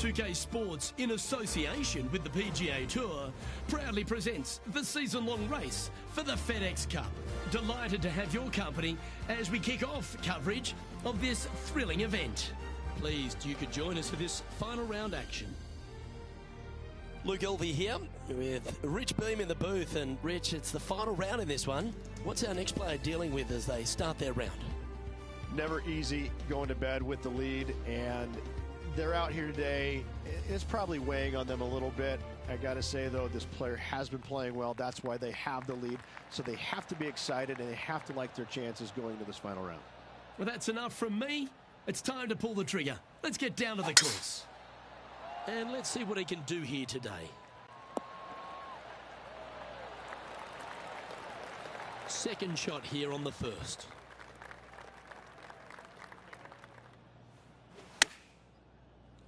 2K Sports, in association with the PGA Tour, proudly presents the season-long race for the FedEx Cup. Delighted to have your company as we kick off coverage of this thrilling event. Pleased you could join us for this final round action. Luke Elvey here with Rich Beam in the booth. And Rich, it's the final round in this one. What's our next player dealing with as they start their round? Never easy going to bed with the lead, and they're out here today. It's probably weighing on them a little bit. I got to say, though, this player has been playing well. That's why they have the lead. So they have to be excited, and they have to like their chances going to this final round. Well, that's enough from me. It's time to pull the trigger. Let's get down to the course. And let's see what he can do here today. Second shot here on the first.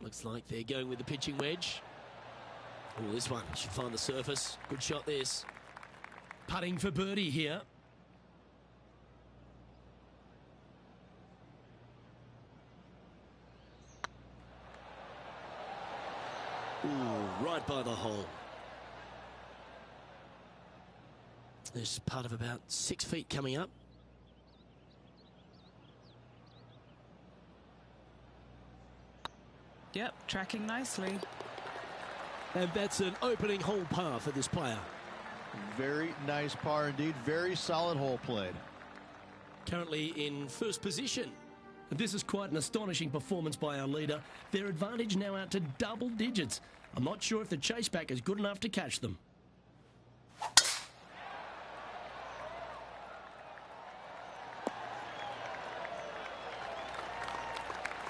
Looks like they're going with the pitching wedge. Oh, this one should find the surface. Good shot, this. Putting for birdie here. Ooh, right by the hole. There's part of about 6 feet coming up. Yep, tracking nicely. And that's an opening hole par for this player. Very nice par indeed. Very solid hole played. Currently in first position. And this is quite an astonishing performance by our leader. Their advantage now out to double digits. I'm not sure if the chase back is good enough to catch them.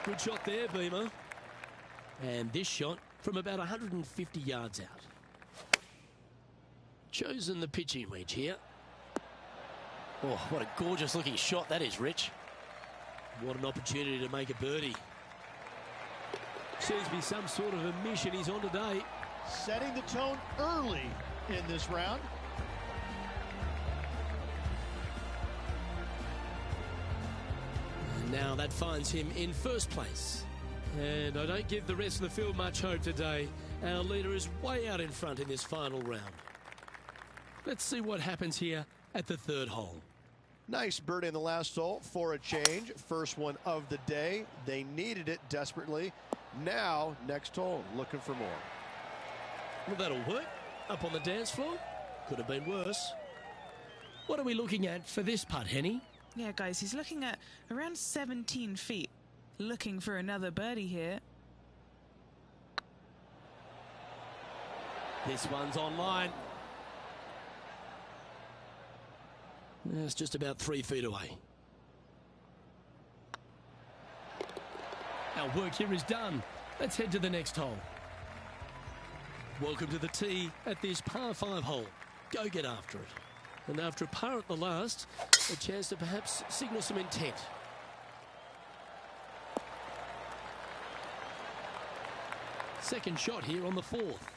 Good shot there, Beamer. And this shot from about 150 yards out. Chosen the pitching wedge here. Oh, what a gorgeous looking shot that is, Rich. What an opportunity to make a birdie. Seems to be some sort of a mission he's on today. Setting the tone early in this round. And now that finds him in first place. And I don't give the rest of the field much hope today. Our leader is way out in front in this final round. Let's see what happens here at the third hole. Nice birdie in the last hole for a change. First one of the day. They needed it desperately. Now, next hole, looking for more. Well, that'll work. Up on the dance floor. Could have been worse. What are we looking at for this putt, Henny? Yeah, guys, he's looking at around 17 feet. Looking for another birdie here. This one's online. It's just about 3 feet away. Our work here is done. Let's head to the next hole. Welcome to the tee at this par 5 hole. Go get after it. And after a par at the last, a chance to perhaps signal some intent. Second shot here on the fourth.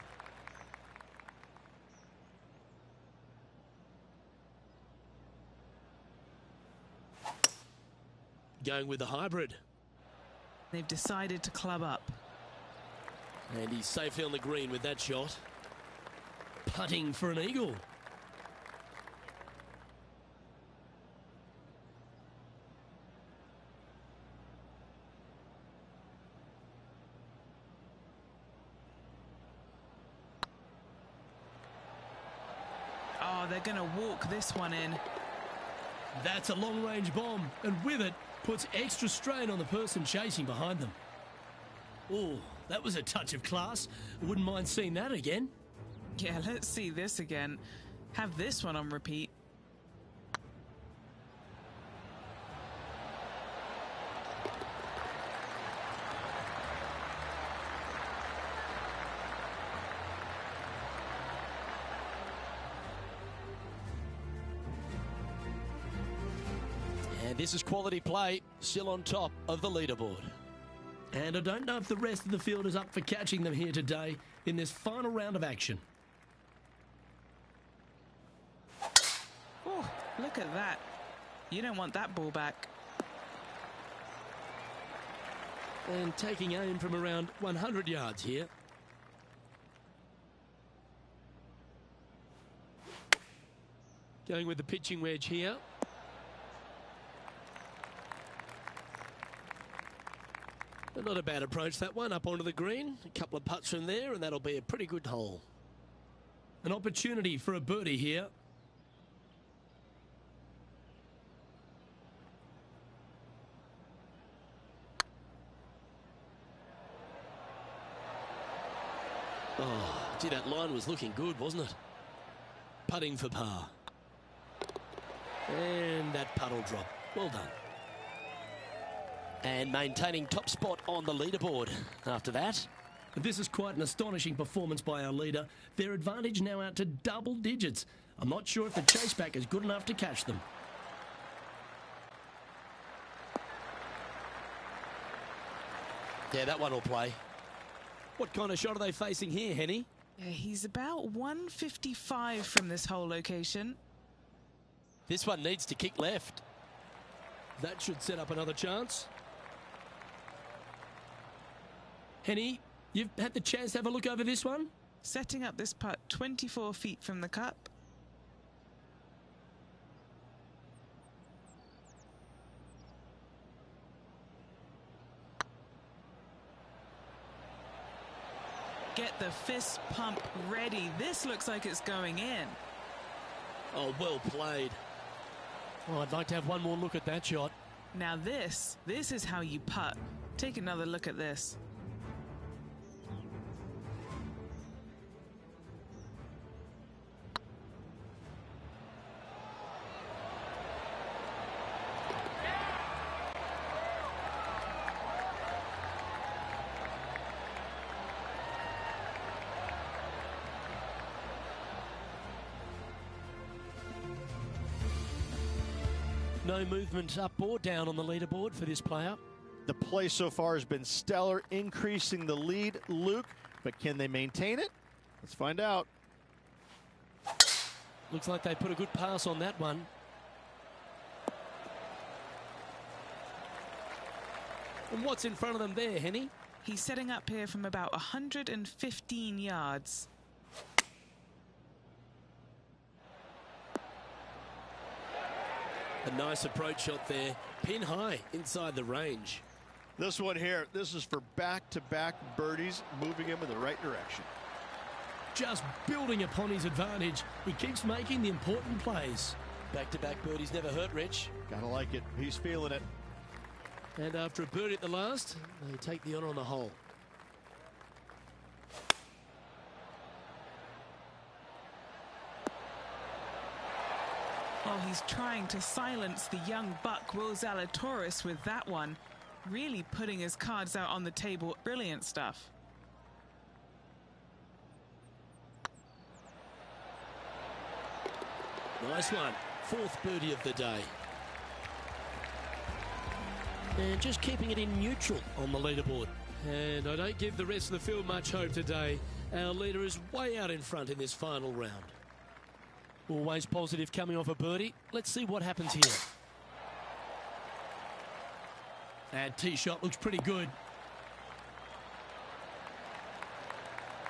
Going with the hybrid. They've decided to club up. And he's safely on the green with that shot. Putting for an eagle. Oh, they're going to walk this one in. That's a long-range bomb, and with it, puts extra strain on the person chasing behind them. Oh, that was a touch of class. Wouldn't mind seeing that again. Yeah, let's see this again. Have this one on repeat. And this is quality play, still on top of the leaderboard. And I don't know if the rest of the field is up for catching them here today in this final round of action. Oh, look at that. You don't want that ball back. And taking aim from around 100 yards here. Going with the pitching wedge here. But not a bad approach, that one, up onto the green. A couple of putts from there, and that'll be a pretty good hole. An opportunity for a birdie here. Oh, gee, that line was looking good, wasn't it? Putting for par. And that putt will drop. Well done. And maintaining top spot on the leaderboard after that. This is quite an astonishing performance by our leader. Their advantage now out to double digits. I'm not sure if the chaseback is good enough to catch them. Yeah, that one will play. What kind of shot are they facing here, Henny? Yeah, he's about 155 from this hole location. This one needs to kick left. That should set up another chance. Henny, you've had the chance to have a look over this one? Setting up this putt 24 feet from the cup. Get the fist pump ready. This looks like it's going in. Oh, well played. Oh, I'd like to have one more look at that shot. Now this is how you putt. Take another look at this. No movement up or down on the leaderboard for this player. The play so far has been stellar, increasing the lead, Luke, but can they maintain it? Let's find out. Looks like they put a good pass on that one. And what's in front of them there, Henny? He's setting up here from about 115 yards. A nice approach shot there. Pin high inside the range. This one here, this is for back-to-back birdies, moving him in the right direction. Just building upon his advantage. He keeps making the important plays. Back-to-back birdies never hurt, Rich. Gotta like it. He's feeling it. And after a birdie at the last, they take the honour on the hole. Oh, he's trying to silence the young buck Will Zalatoris with that one. Really putting his cards out on the table. Brilliant stuff. Nice one. Fourth birdie of the day. And just keeping it in neutral on the leaderboard. And I don't give the rest of the field much hope today. Our leader is way out in front in this final round. Always positive coming off a birdie. Let's see what happens here. That tee shot looks pretty good.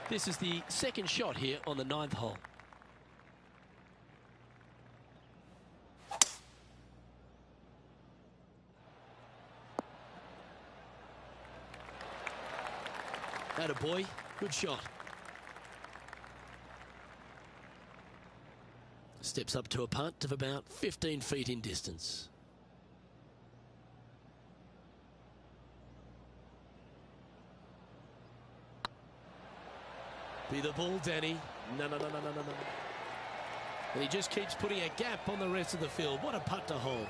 This is the second shot here on the 9th hole. Attaboy, good shot. Steps up to a putt of about 15 feet in distance. Be the ball, Danny. No. And he just keeps putting a gap on the rest of the field. What a putt to hole.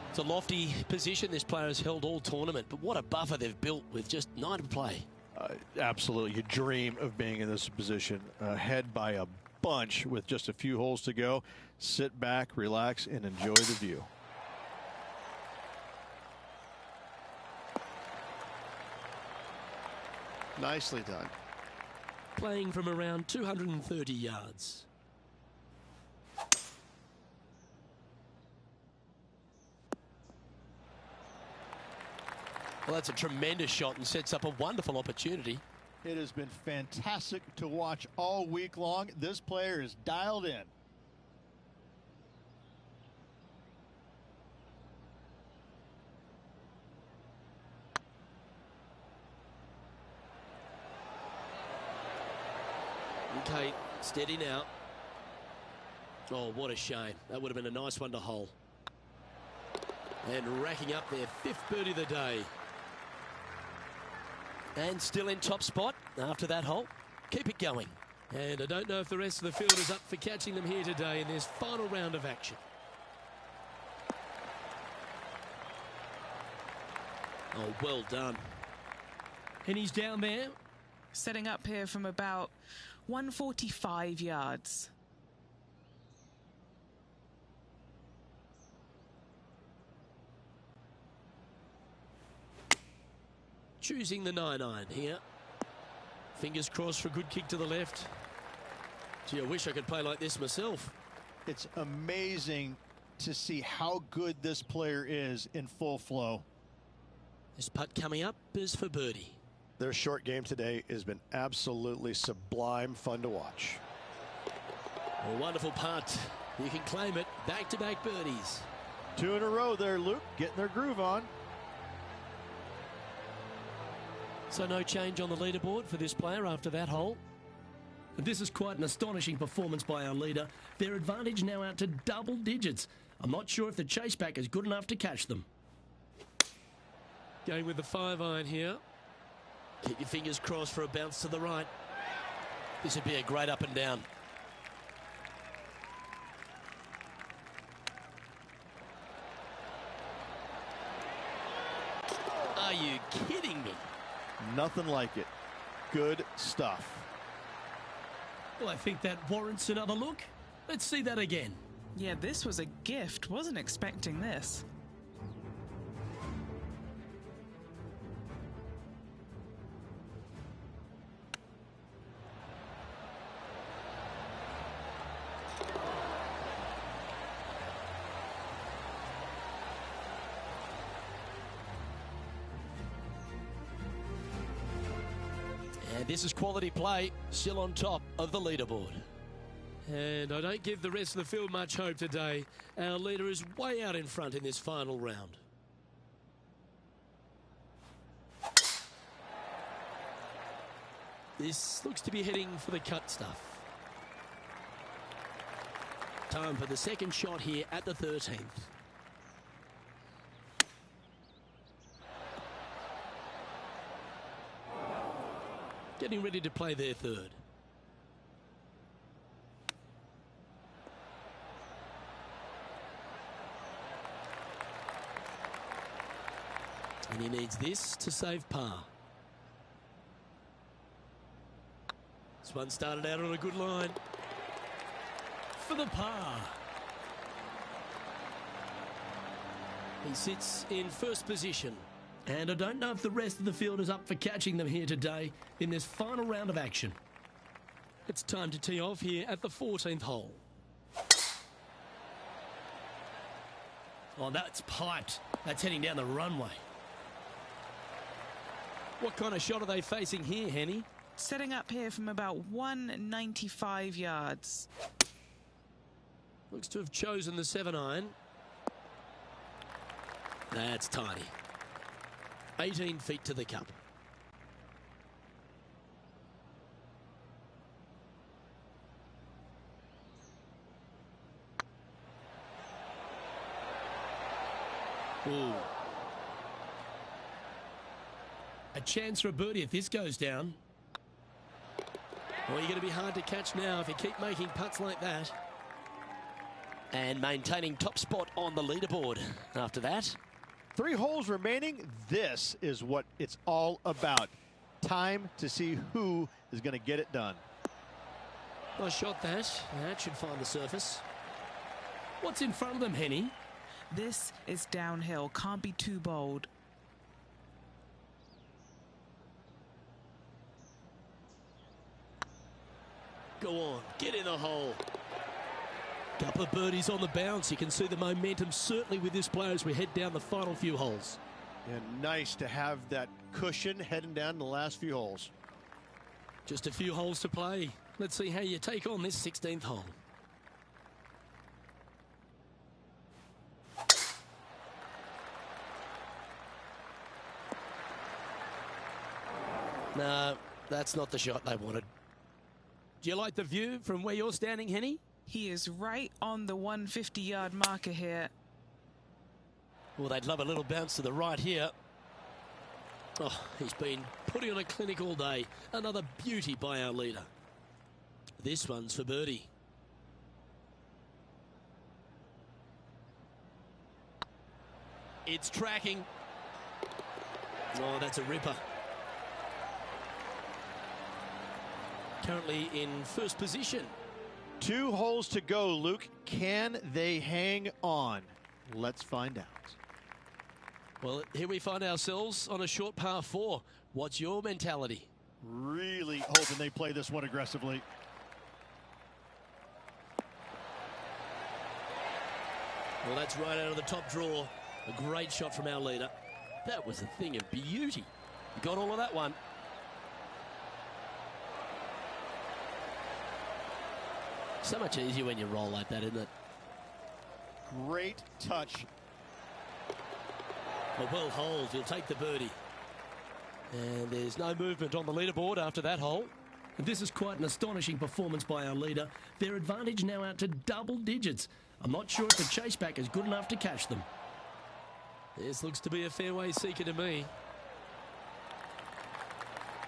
It's a lofty position this player has held all tournament, but what a buffer they've built with just 9 to play. Absolutely. You dream of being in this position, ahead by a bunch with just a few holes to go. Sit back, relax, and enjoy the view. Nicely done. Playing from around 230 yards. Well, that's a tremendous shot and sets up a wonderful opportunity. It has been fantastic to watch all week long. This player is dialed in. Okay, steady now. Oh, what a shame. That would have been a nice one to hole. And racking up their 5th birdie of the day. And still in top spot after that hole. Keep it going. And I don't know if the rest of the field is up for catching them here today in this final round of action. Oh, well done. And he's down there. Setting up here from about 145 yards. Choosing the 9-iron here. Fingers crossed for a good kick to the left. Gee, I wish I could play like this myself. It's amazing to see how good this player is in full flow. This putt coming up is for birdie. Their short game today has been absolutely sublime fun to watch. A wonderful putt. You can claim it. Back-to-back birdies. 2 in a row there, Luke, getting their groove on. So no change on the leaderboard for this player after that hole. This is quite an astonishing performance by our leader. Their advantage now out to double digits. I'm not sure if the chase back is good enough to catch them. Going with the 5-iron here. Keep your fingers crossed for a bounce to the right. This would be a great up and down. Are you kidding me? Nothing like it. Good stuff. Well, I think that warrants another look. Let's see that again. Yeah, this was a gift. Wasn't expecting this. And this is quality play, still on top of the leaderboard. And I don't give the rest of the field much hope today. Our leader is way out in front in this final round. This looks to be heading for the cut stuff. Time for the second shot here at the 13th. Getting ready to play their third. And he needs this to save par. This one started out on a good line. For the par. He sits in first position. And I don't know if the rest of the field is up for catching them here today in this final round of action. It's time to tee off here at the 14th hole. Oh, that's piped. That's heading down the runway. What kind of shot are they facing here, Henny? Setting up here from about 195 yards. Looks to have chosen the 7-iron. That's tiny. 18 feet to the cup. Ooh. A chance for a birdie if this goes down. Well, you're going to be hard to catch now if you keep making putts like that. And maintaining top spot on the leaderboard after that. 3 holes remaining. This is what it's all about. Time to see who is going to get it done. Nice shot that. That should find the surface. What's in front of them, Henny? This is downhill. Can't be too bold. Go on, get in the hole. Couple of birdies on the bounce. You can see the momentum certainly with this player as we head down the final few holes. And nice to have that cushion heading down the last few holes. Just a few holes to play. Let's see how you take on this 16th hole. No, that's not the shot they wanted. Do you like the view from where you're standing, Henny? He is right on the 150-yard marker here. Well, they'd love a little bounce to the right here. Oh, he's been putting on a clinic all day. Another beauty by our leader. This one's for birdie. It's tracking. Oh, that's a ripper. Currently in first position. 2 holes to go, Luke. Can they hang on? Let's find out. Well, here we find ourselves on a short par 4. What's your mentality? Really hoping they play this one aggressively. Well, that's right out of the top draw. A great shot from our leader. That was a thing of beauty. You got all of that one. So much easier when you roll like that, isn't it? Great touch. A well holed, he'll take the birdie. And there's no movement on the leaderboard after that hole. This is quite an astonishing performance by our leader. Their advantage now out to double digits. I'm not sure if the chase back is good enough to catch them. This looks to be a fairway seeker to me.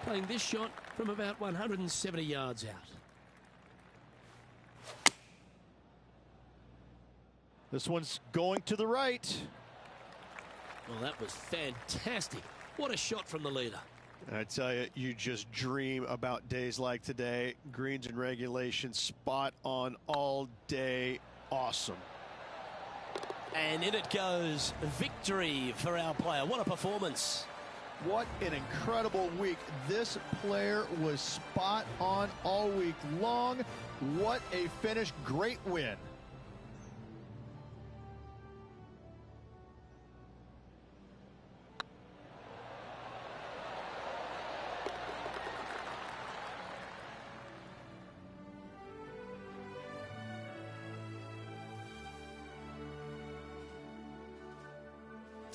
Playing this shot from about 170 yards out. This one's going to the right. Well, that was fantastic. What a shot from the leader. I tell you, you just dream about days like today. Greens and regulation, spot on all day. Awesome. And in it goes. Victory for our player. What a performance. What an incredible week. This player was spot on all week long. What a finish. Great win.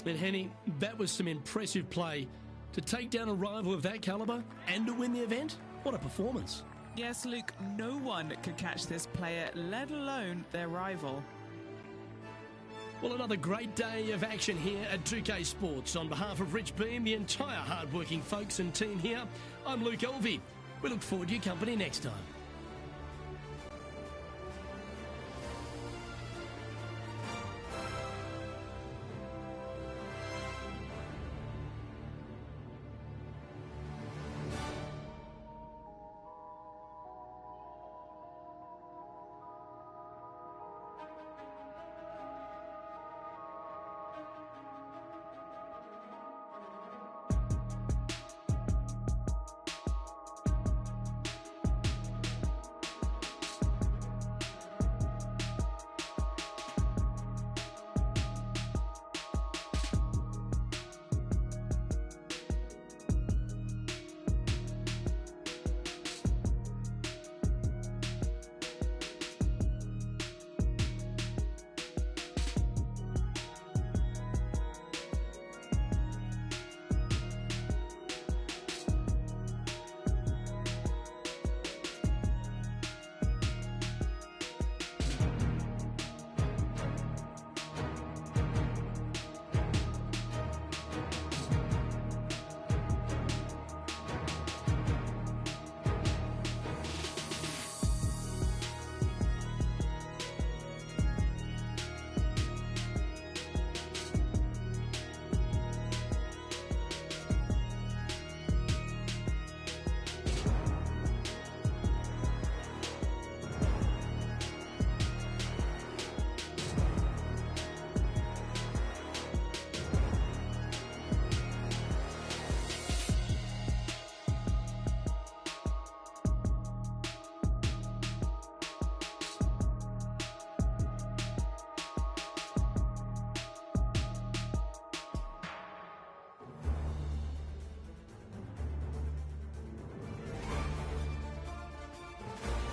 And Henny, that was some impressive play. To take down a rival of that calibre and to win the event, what a performance. Yes, Luke, no one could catch this player, let alone their rival. Well, another great day of action here at 2K Sports. On behalf of Rich Beam, the entire hard-working folks and team here, I'm Luke Elvey. We look forward to your company next time.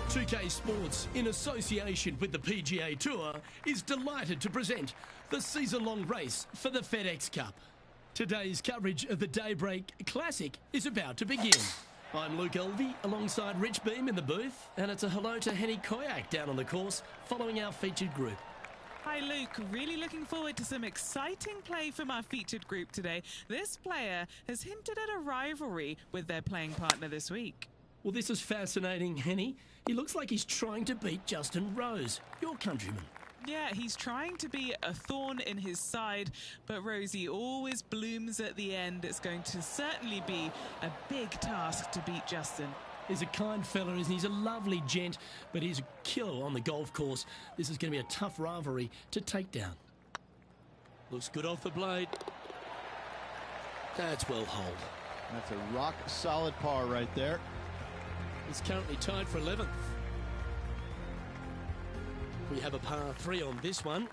2K Sports, in association with the PGA Tour, is delighted to present the season-long race for the FedEx Cup. Today's coverage of the Daybreak Classic is about to begin. I'm Luke Elvey, alongside Rich Beam in the booth, and it's a hello to Henny Koyak down on the course, following our featured group. Hi Luke, really looking forward to some exciting play from our featured group today. This player has hinted at a rivalry with their playing partner this week. Well, this is fascinating, Henny. He looks like he's trying to beat Justin Rose, your countryman. Yeah, he's trying to be a thorn in his side, but Rosie always blooms at the end. It's going to certainly be a big task to beat Justin. He's a kind fella, isn't he? He's a lovely gent, but he's a killer on the golf course. This is going to be a tough rivalry to take down. Looks good off the blade. That's well holed. That's a rock-solid par right there. He's currently tied for 11th. We have a par 3 on this one.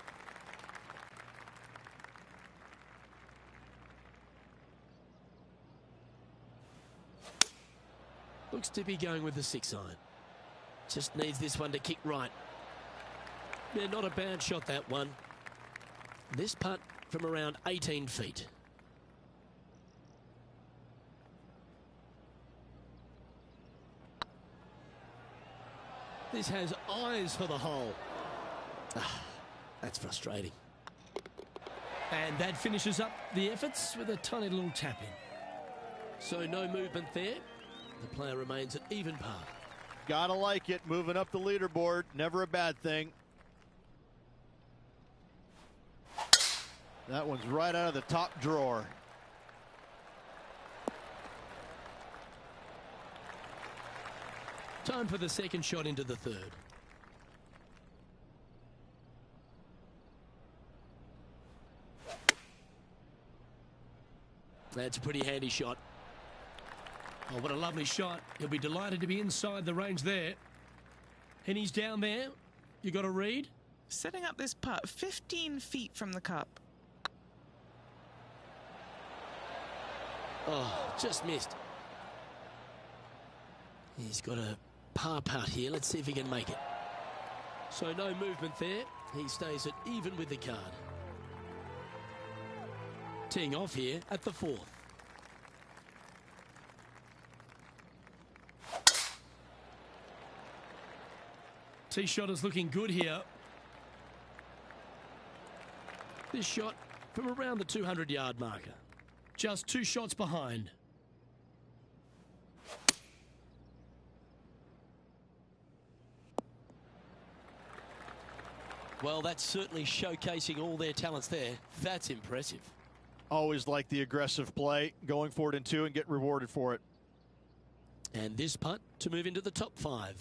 Looks to be going with the 6-iron. Just needs this one to kick right. Yeah, not a bad shot, that one. This putt from around 18 feet. This has eyes for the hole. Ah, that's frustrating. And that finishes up the efforts with a tiny little tap in. So no movement there. The player remains at even par. Gotta like it, moving up the leaderboard, never a bad thing. That one's right out of the top drawer. Time for the second shot into the third. That's a pretty handy shot. Oh, what a lovely shot. He'll be delighted to be inside the range there. And he's down there. You got a read? Setting up this putt 15 feet from the cup. Oh, just missed. He's got a par putt here. Let's see if he can make it. So no movement there. He stays at even with the card. Teeing off here at the 4th. Tee shot is looking good here. This shot from around the 200-yard marker. Just 2 shots behind. Well, that's certainly showcasing all their talents there. That's impressive. Always like the aggressive play, going for it in 2 and get rewarded for it. And this putt to move into the top 5.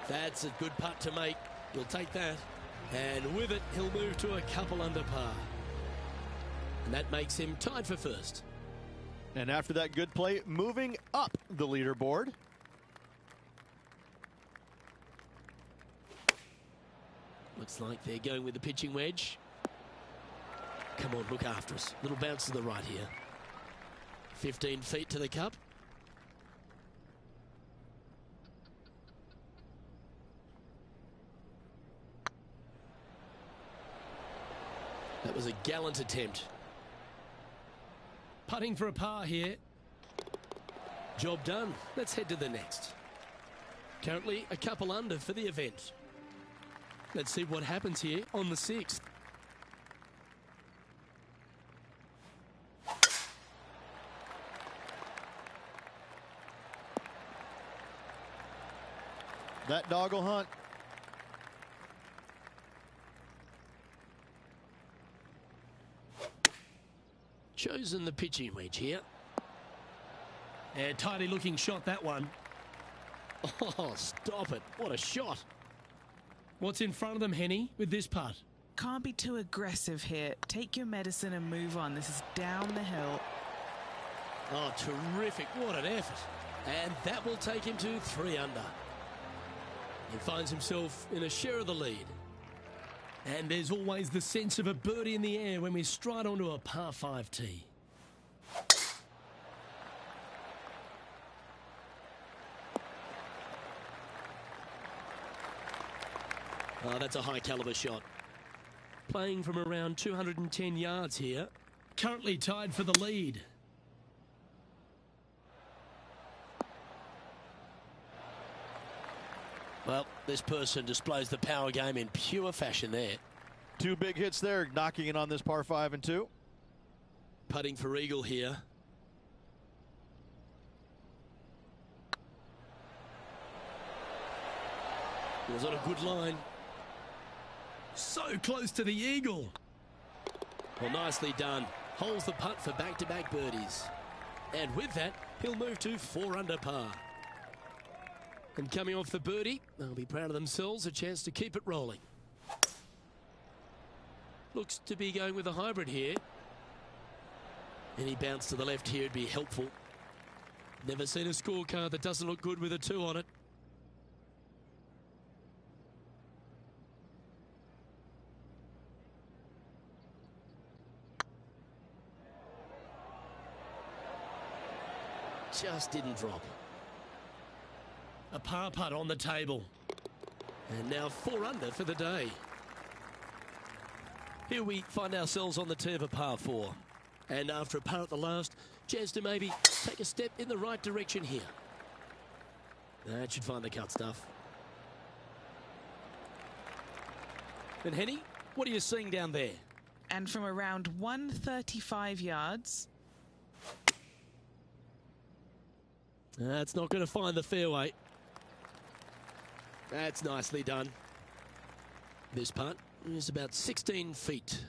That's a good putt to make. He'll take that. And with it, he'll move to a couple under par. And that makes him tied for first. And after that good play, moving up the leaderboard. Looks like they're going with the pitching wedge. Come on, look after us. Little bounce to the right here. 15 feet to the cup. That was a gallant attempt. Putting for a par here. Job done. Let's head to the next. Currently a couple under for the event. Let's see what happens here on the 6th. That dog will hunt. Chosen the pitching wedge here. And tidy looking shot, that one. Oh, stop it. What a shot. What's in front of them, Henny, with this putt? Can't be too aggressive here. Take your medicine and move on. This is down the hill. Oh, terrific. What an effort. And that will take him to 3 under. He finds himself in a share of the lead. And there's always the sense of a birdie in the air when we stride onto a par 5 tee. Oh, that's a high caliber shot. Playing from around 210 yards here. Currently tied for the lead. Well, this person displays the power game in pure fashion there. Two big hits there, knocking it on this par 5 and 2. Putting for eagle here. Was on a good line. So close to the eagle. Well, nicely done. Holds the putt for back-to-back birdies. And with that, he'll move to 4 under par. And coming off the birdie, they'll be proud of themselves, a chance to keep it rolling. Looks to be going with a hybrid here. Any bounce to the left here would be helpful. Never seen a scorecard that doesn't look good with a 2 on it. Just didn't drop. A par putt on the table. And now 4 under for the day. Here we find ourselves on the tee of a par 4. And after a par at the last, chance to maybe take a step in the right direction here. That should find the cut stuff. And Henny, what are you seeing down there? And from around 135 yards. That's not going to find the fairway. That's nicely done. This putt is about 16 feet.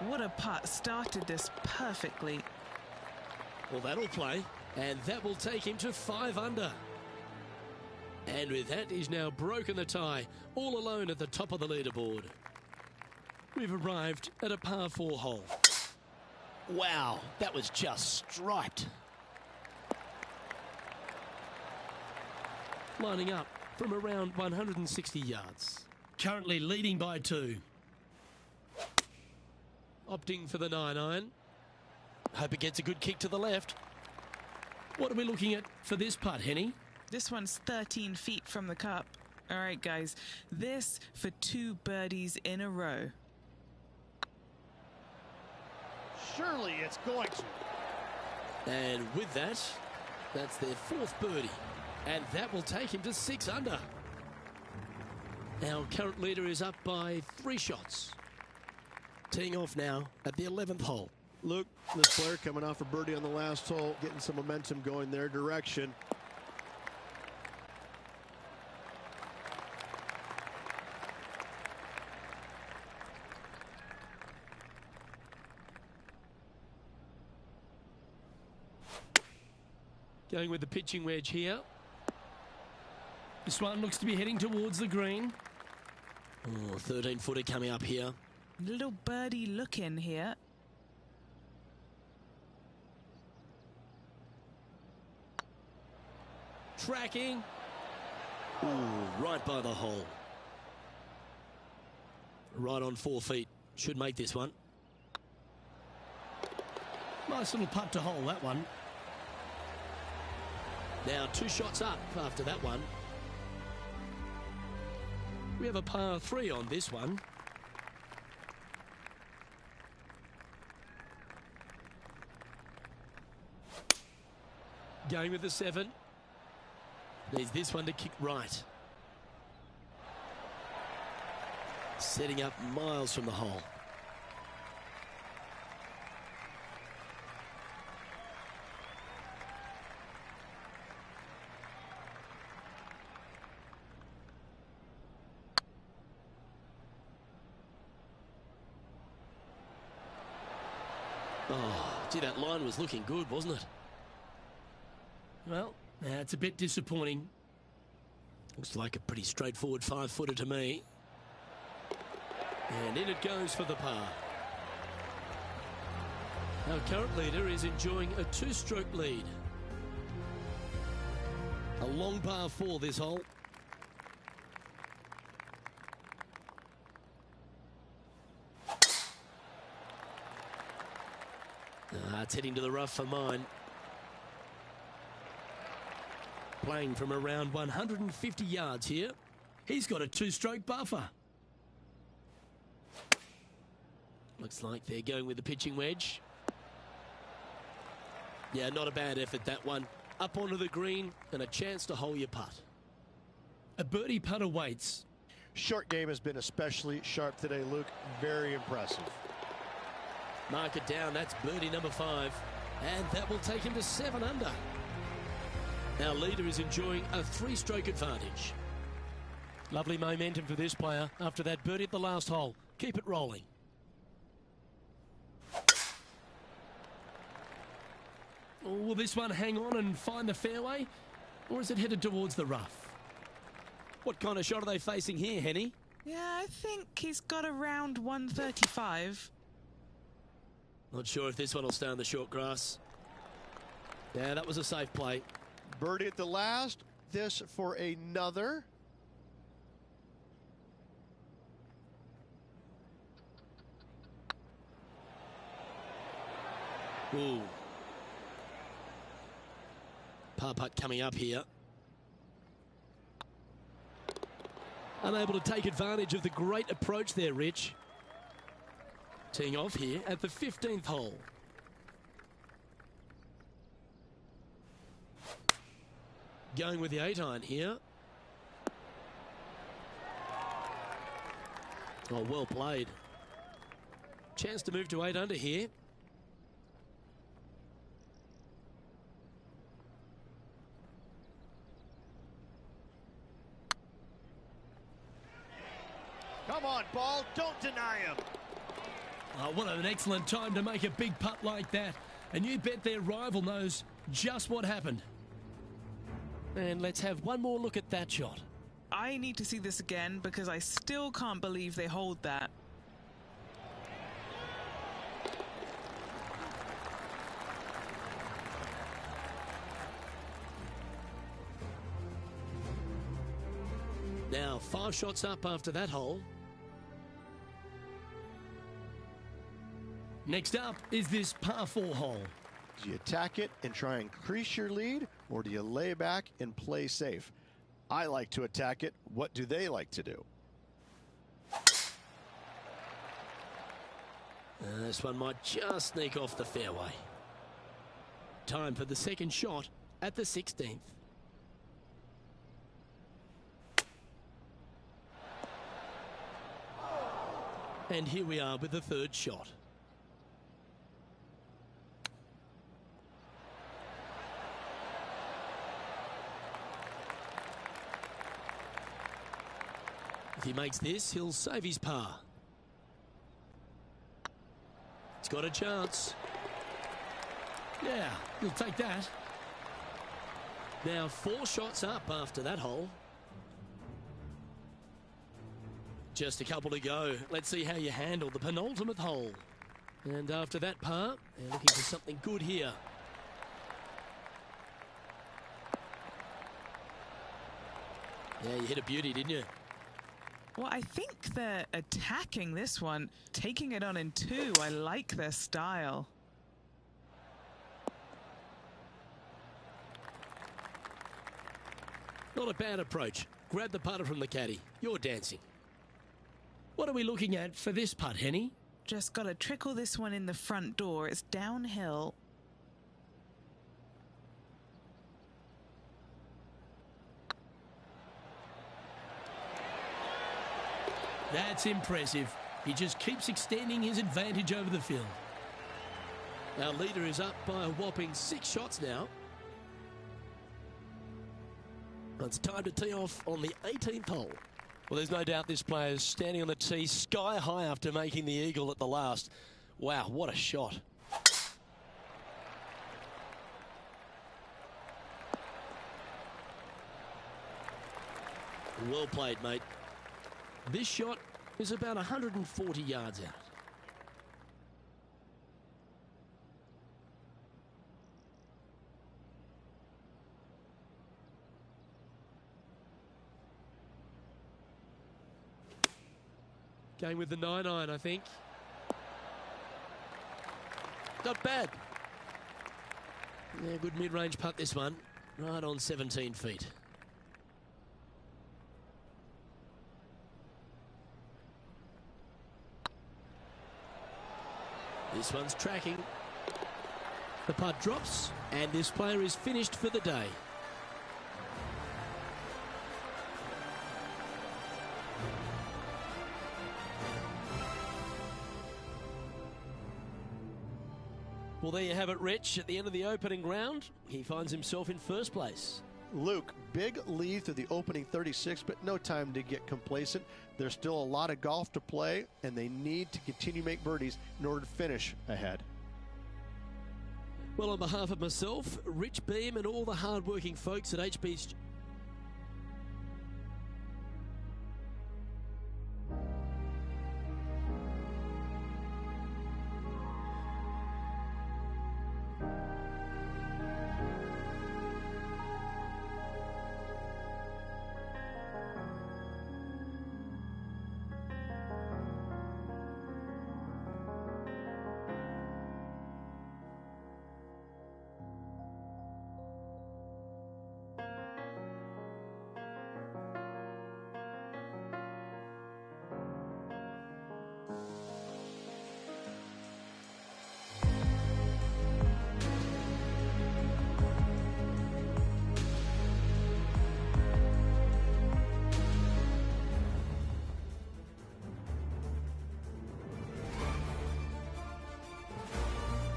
What a putt. Started this perfectly. Well, that'll play. And that will take him to 5 under. And with that, he's now broken the tie, all alone at the top of the leaderboard. We've arrived at a par 4 hole. Wow, that was just striped. Lining up from around 160 yards. Currently leading by 2. Opting for the 9-iron. Hope it gets a good kick to the left. What are we looking at for this putt, Henny? This one's 13 feet from the cup. All right, guys. This for 2 birdies in a row. Surely it's going to. And with that, that's their 4th birdie. And that will take him to 6 under. Our current leader is up by 3 shots. Teeing off now at the 11th hole. Luke, this player coming off a birdie on the last hole, getting some momentum going their direction. Going with the pitching wedge here. This one looks to be heading towards the green. Oh, 13-footer coming up here. Little birdie look in here. Tracking. Ooh, right by the hole. Right on 4 feet. Should make this one. Nice little putt to hole, that one. Now 2 shots up after that one. We have a par 3 on this one. Going with the 7. Needs this one to kick right. Setting up miles from the hole. Oh, gee, that line was looking good, wasn't it? Well, that's a bit disappointing. Looks like a pretty straightforward 5-footer to me. And in it goes for the par. Our current leader is enjoying a 2-stroke lead. A long par 4 this hole. It's heading to the rough for mine. Playing from around 150 yards here. He's got a two-stroke buffer. Looks like they're going with the pitching wedge. Yeah, not a bad effort, that one. Up onto the green and a chance to hole your putt. A birdie putt awaits. Short game has been especially sharp today, Luke. Very impressive. Mark it down. That's birdie number 5. And that will take him to 7 under. Our leader is enjoying a 3-stroke advantage. Lovely momentum for this player after that birdie at the last hole. Keep it rolling. Will this one hang on and find the fairway? Or is it headed towards the rough? What kind of shot are they facing here, Henny? Yeah, I think he's got around 135. Not sure if this one will stay on the short grass. Yeah, that was a safe play. Birdie at the last. This for another. Ooh. Par putt coming up here. Unable to take advantage of the great approach there, Rich. Teeing off here at the 15th hole. Going with the 8-iron here. Oh, well played. Chance to move to 8 under here. Come on, ball. Don't deny him. Oh, what an excellent time to make a big putt like that. And you bet their rival knows just what happened. And let's have one more look at that shot. I need to see this again because I still can't believe they hold that. Now 5 shots up after that hole. Next up is this par 4 hole. Do you attack it and try and increase your lead, or do you lay back and play safe? I like to attack it. What do they like to do? This one might just sneak off the fairway. Time for the second shot at the 16th. And here we are with the third shot. If he makes this, he'll save his par. He's got a chance. Yeah, he'll take that. Now 4 shots up after that hole. Just a couple to go. Let's see how you handle the penultimate hole. And after that par, they're looking for something good here. Yeah, you hit a beauty, didn't you? Well, I think they're attacking this one, taking it on in 2. I like their style. Not a bad approach. Grab the putter from the caddy. You're dancing. What are we looking at for this putt, Henny? Just got to trickle this one in the front door. It's downhill. That's impressive. He just keeps extending his advantage over the field. Our leader is up by a whopping 6 shots now. It's time to tee off on the 18th hole. Well, there's no doubt this player is standing on the tee sky high after making the eagle at the last. Wow, what a shot. Well played, mate. This shot is about 140 yards out. Going with the 9-iron, I think. Not bad. Yeah, good mid-range putt this one. Right on 17 feet. This one's tracking. The putt drops, and this player is finished for the day. Well, there you have it, Rich. At the end of the opening round, he finds himself in first place. Luke, big lead through the opening 36, but no time to get complacent. There's still a lot of golf to play, and they need to continue to make birdies in order to finish ahead. Well, on behalf of myself, Rich Beam, and all the hard-working folks at HB's...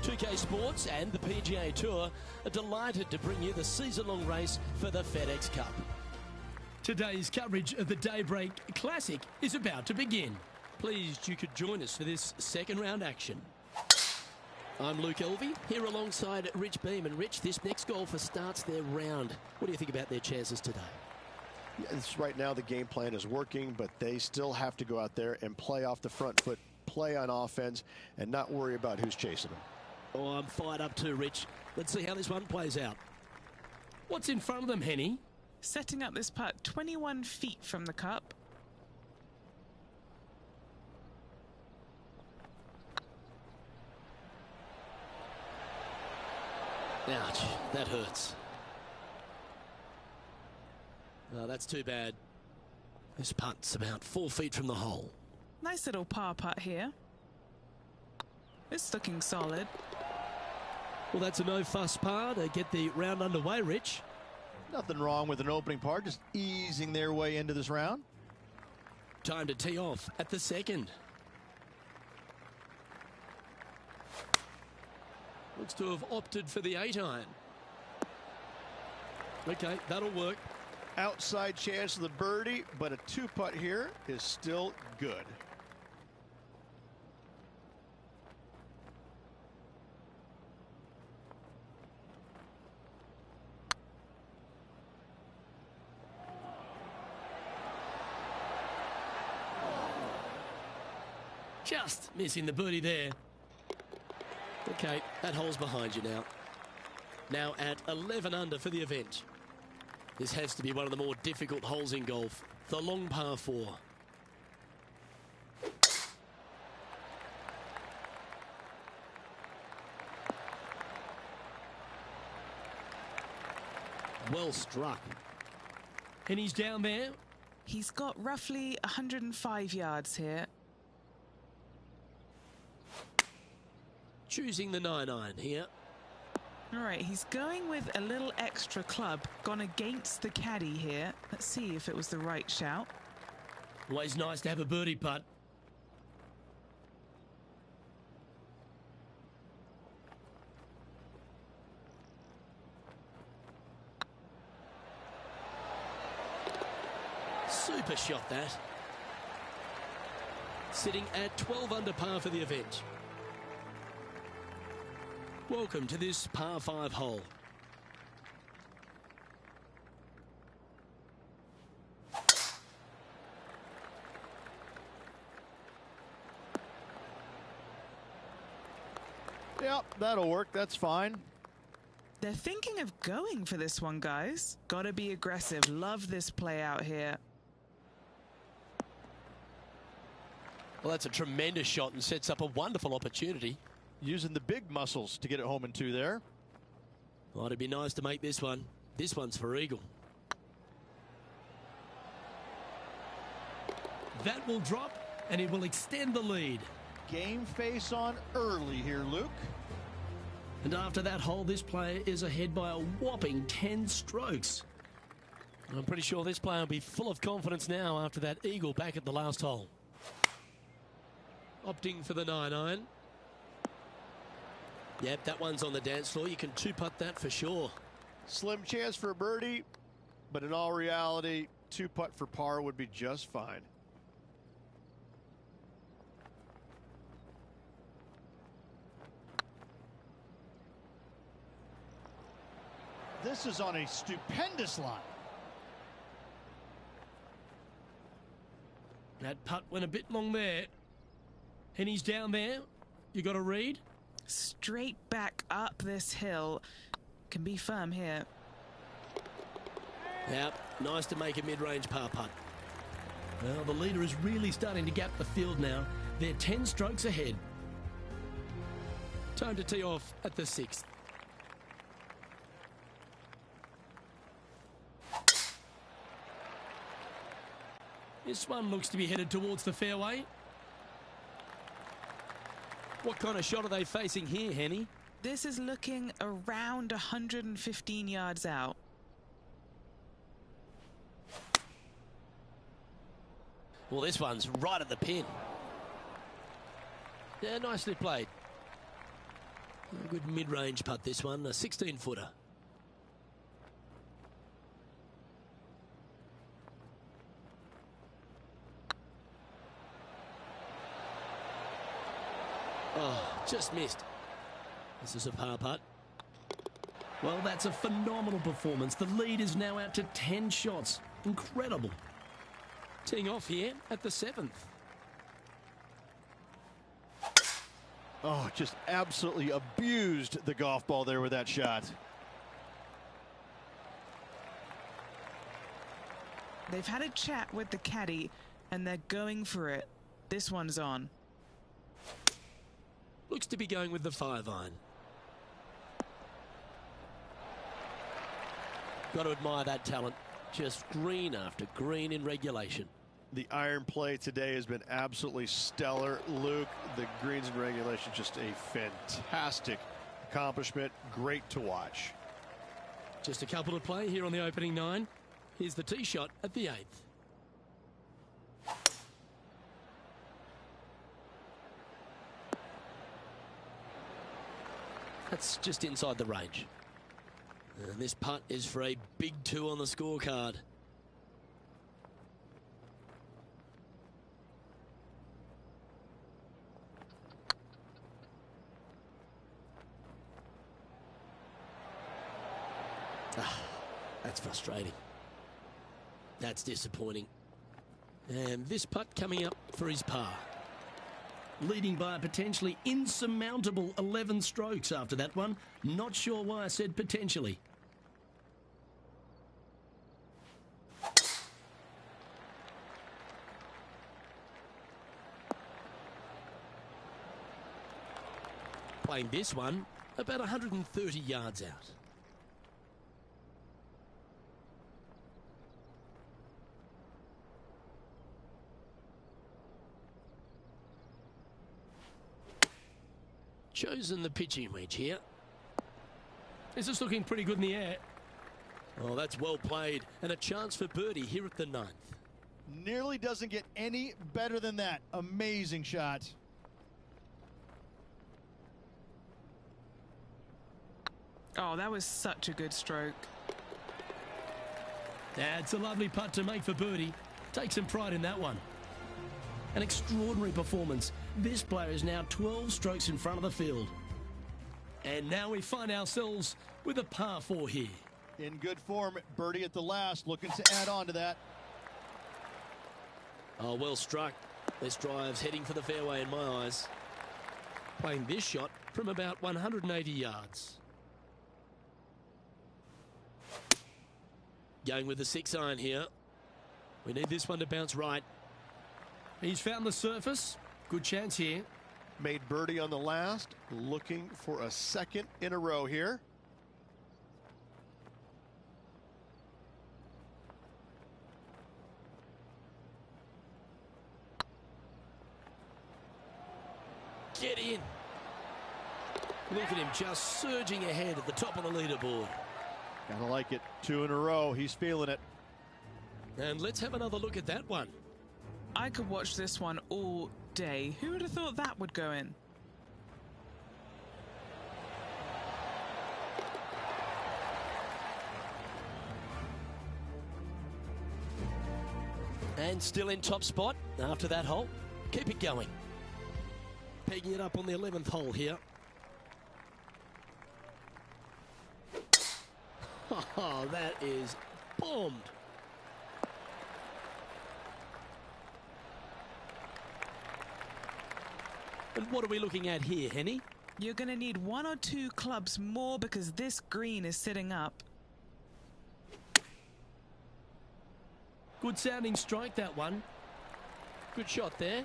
UK Sports and the PGA Tour are delighted to bring you the season-long race for the FedEx Cup. Today's coverage of the Daybreak Classic is about to begin. Pleased you could join us for this second round action. I'm Luke Elvey, here alongside Rich Beam. And Rich, this next golfer starts their round. What do you think about their chances today? Yes, right now the game plan is working, but they still have to go out there and play off the front foot, play on offense, and not worry about who's chasing them. Oh, I'm fired up too, Rich. Let's see how this one plays out. What's in front of them, Henny? Setting up this putt 21 feet from the cup. Ouch, that hurts. Oh, that's too bad. This putt's about 4 feet from the hole. Nice little par putt here. It's looking solid. Well, that's a no-fuss par to get the round underway, Rich. Nothing wrong with an opening par, just easing their way into this round. Time to tee off at the second. Looks to have opted for the 8-iron. Okay, that'll work. Outside chance of the birdie, but a two-putt here is still good. Just missing the birdie there. Okay, that hole's behind you now. Now at 11 under for the event. This has to be one of the more difficult holes in golf. The long par 4. Well struck. And he's down there. He's got roughly 105 yards here. Choosing the 9-iron here. All right, he's going with a little extra club. Gone against the caddy here. Let's see if it was the right shout. Always nice to have a birdie putt. Super shot that. Sitting at 12 under par for the event. Welcome to this par 5 hole. Yep, that'll work. That's fine. They're thinking of going for this one, guys. Gotta be aggressive. Love this play out here. Well, that's a tremendous shot and sets up a wonderful opportunity. Using the big muscles to get it home in 2 there. Well, it'd be nice to make this one. This one's for eagle. That will drop, and it will extend the lead. Game face on early here, Luke. And after that hole, this player is ahead by a whopping 10 strokes. I'm pretty sure this player will be full of confidence now after that eagle back at the last hole. Opting for the 9-iron. Yep, that one's on the dance floor. You can two-putt that for sure. Slim chance for a birdie, but in all reality, two-putt for par would be just fine. This is on a stupendous line. That putt went a bit long there. And he's down there. You got a read? Straight back up this hill. Can be firm here. Yep, nice to make a mid-range par putt. Well, the leader is really starting to gap the field now. They're 10 strokes ahead. Time to tee off at the 6th. This one looks to be headed towards the fairway. What kind of shot are they facing here, Henny? This is looking around 115 yards out. Well, this one's right at the pin. Yeah, nicely played. A good mid-range putt, this one, a 16-footer. Oh, just missed. This is a par putt. Well, that's a phenomenal performance. The lead is now out to 10 shots. Incredible. Teeing off here at the 7th. Oh, just absolutely abused the golf ball there with that shot. They've had a chat with the caddy, and they're going for it. This one's on. Looks to be going with the 5-iron. Got to admire that talent. Just green after green in regulation. The iron play today has been absolutely stellar, Luke. The greens in regulation, just a fantastic accomplishment. Great to watch. Just a couple to play here on the opening 9. Here's the tee shot at the 8th. That's just inside the range. And this putt is for a big 2 on the scorecard. That's frustrating. That's disappointing. And this putt coming up for his par. Leading by a potentially insurmountable 11 strokes after that one. Not sure why I said potentially. Playing this one about 130 yards out. Chosen the pitching wedge here. This is looking pretty good in the air. Oh, that's well played. And a chance for birdie here at the 9th. Nearly doesn't get any better than that. Amazing shot. Oh, that was such a good stroke. That's a lovely putt to make for birdie. Take some pride in that one. An extraordinary performance. This player is now 12 strokes in front of the field. And now we find ourselves with a par 4 here. In good form, birdie at the last, looking to add on to that. Oh, well struck. This drive's heading for the fairway in my eyes. Playing this shot from about 180 yards. Going with the 6-iron here. We need this one to bounce right. He's found the surface. Good chance here. Made birdie on the last. Looking for a second in a row here. in. Look at him just surging ahead at the top of the leaderboard. Gotta like it. 2 in a row. He's feeling it. And let's have another look at that one. I could watch this one all day. Who would have thought that would go in? And still in top spot after that hole. Keep it going. Pegging it up on the 11th hole here. Oh, that is bombed. And what are we looking at here, Henny? You're going to need 1 or 2 clubs more because this green is sitting up. Good sounding strike, that one. Good shot there.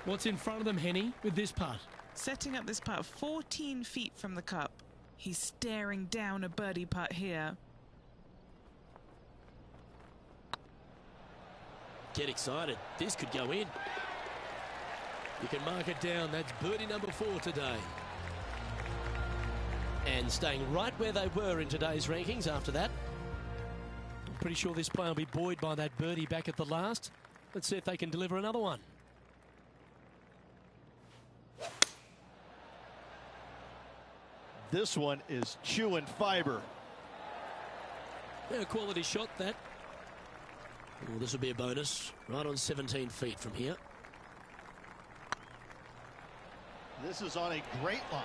What's in front of them, Henny, with this putt? Setting up this putt 14 feet from the cup. He's staring down a birdie putt here. Get excited. This could go in. You can mark it down. That's birdie number 4 today. And staying right where they were in today's rankings after that. I'm pretty sure this player will be buoyed by that birdie back at the last. Let's see if they can deliver another one. This one is chewing fiber. Yeah, quality shot, that. Oh, this will be a bonus. Right on 17 feet from here. This is on a great line.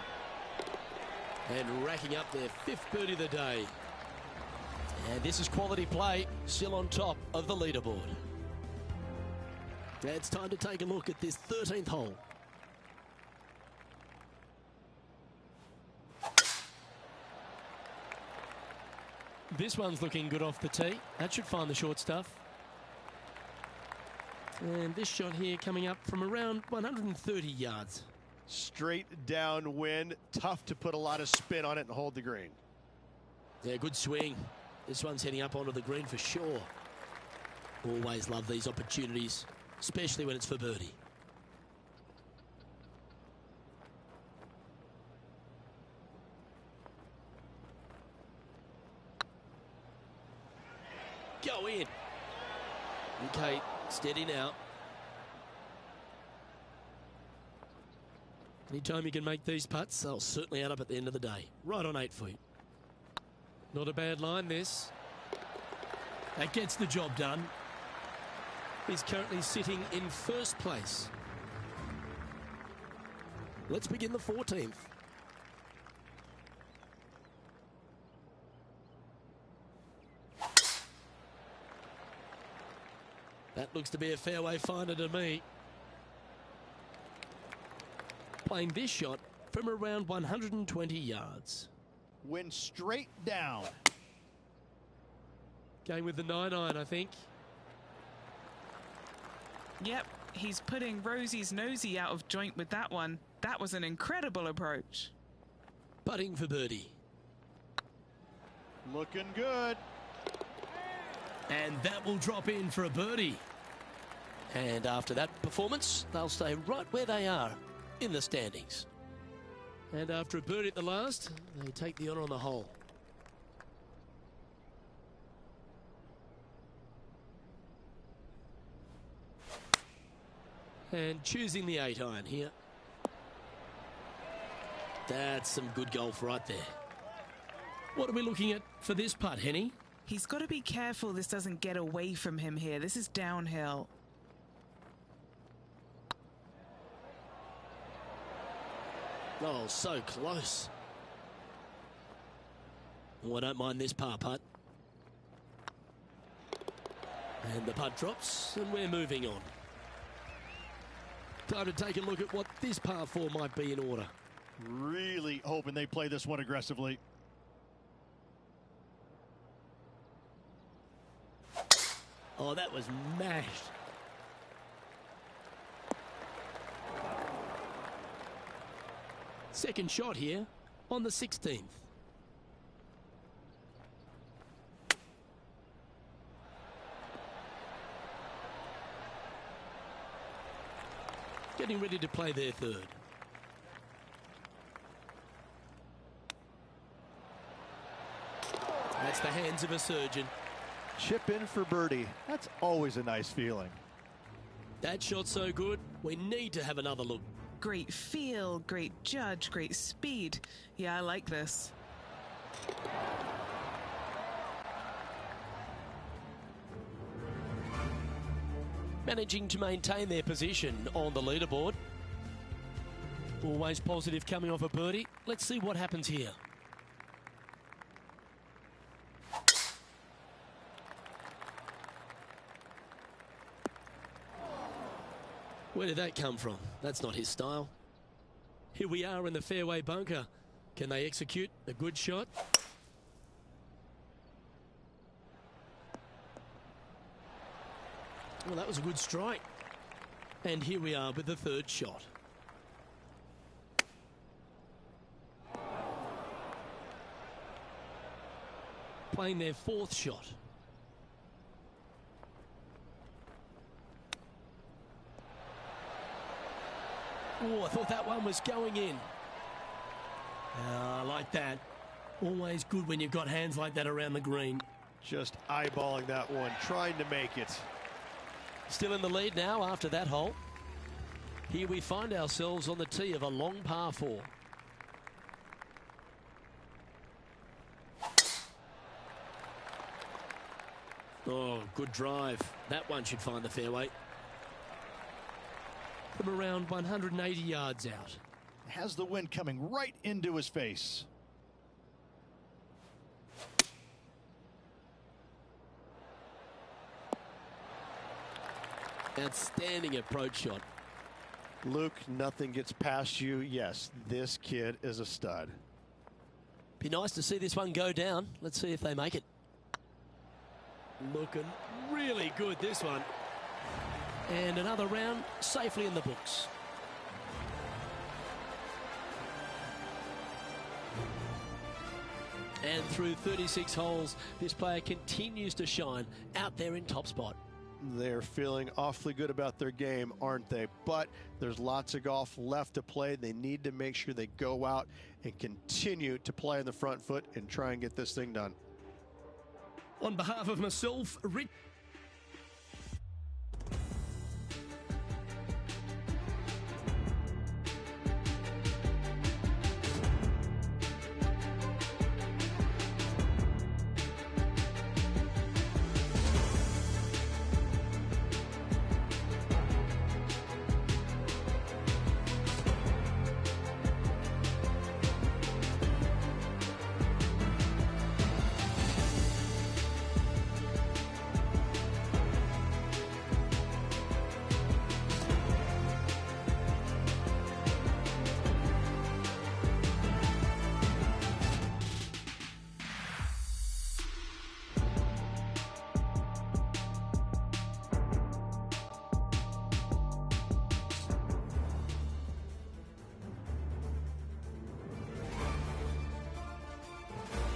And racking up their 5th birdie of the day. And this is quality play, still on top of the leaderboard. It's time to take a look at this 13th hole. This one's looking good off the tee. That should find the short stuff. And this shot here coming up from around 130 yards. Straight downwind. Tough to put a lot of spin on it and hold the green. Yeah, good swing. This one's heading up onto the green for sure. Always love these opportunities, especially when it's for birdie. Go in. Okay, steady now. Anytime you can make these putts, they'll certainly add up at the end of the day. Right on 8 feet. Not a bad line, this. That gets the job done. He's currently sitting in 1st place. Let's begin the 14th. That looks to be a fairway finder to me. Playing this shot from around 120 yards. Went straight down. Going with the 9-iron, I think. Yep, he's putting Rosie's nosy out of joint with that one. That was an incredible approach. Putting for birdie. Looking good. And that will drop in for a birdie. And after that performance, they'll stay right where they are in the standings. And after a birdie at the last, they take the honour on the hole. And choosing the 8-iron here. That's some good golf right there. What are we looking at for this putt, Henny? He's got to be careful this doesn't get away from him here. This is downhill. Oh, so close. Oh, I don't mind this par putt. And the putt drops, and we're moving on. Time to take a look at what this par 4 might be in order. Really hoping they play this one aggressively. Oh, that was mashed. Second shot here on the 16th. getting ready to play their third. That's the hands of a surgeon. Chip in for birdie. That's always a nice feeling. That shot's so good, we need to have another look. Great feel, great judge, great speed. Yeah, I like this. Managing to maintain their position on the leaderboard. Always positive coming off a birdie. Let's see what happens here. Where did that come from? That's not his style. Here we are in the fairway bunker. Can they execute a good shot? Well, that was a good strike. And here we are with the third shot. Playing their fourth shot. Oh, I thought that one was going in. I like that. Always good when you've got hands like that around the green. Just eyeballing that one, trying to make it. Still in the lead now after that hole. Here we find ourselves on the tee of a long par 4. Oh, good drive. That one should find the fairway. From around 180 yards out. Has the wind coming right into his face. Outstanding approach shot. Luke, nothing gets past you. Yes, this kid is a stud. Be nice to see this one go down. Let's see if they make it. Looking really good, this one. And another round safely in the books. And through 36 holes, this player continues to shine out there in top spot. They're feeling awfully good about their game, aren't they? But there's lots of golf left to play. They need to make sure they go out and continue to play on the front foot and try and get this thing done. On behalf of myself, Rich.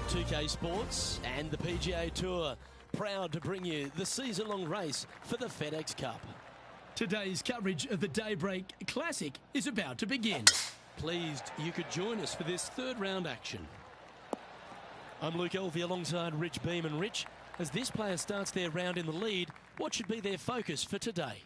TK Sports and the PGA Tour, proud to bring you the season-long race for the FedEx Cup. Today's coverage of the Daybreak Classic is about to begin. Pleased you could join us for this third round action. I'm Luke Elvey alongside Rich Beam. And Rich, as this player starts their round in the lead, what should be their focus for today?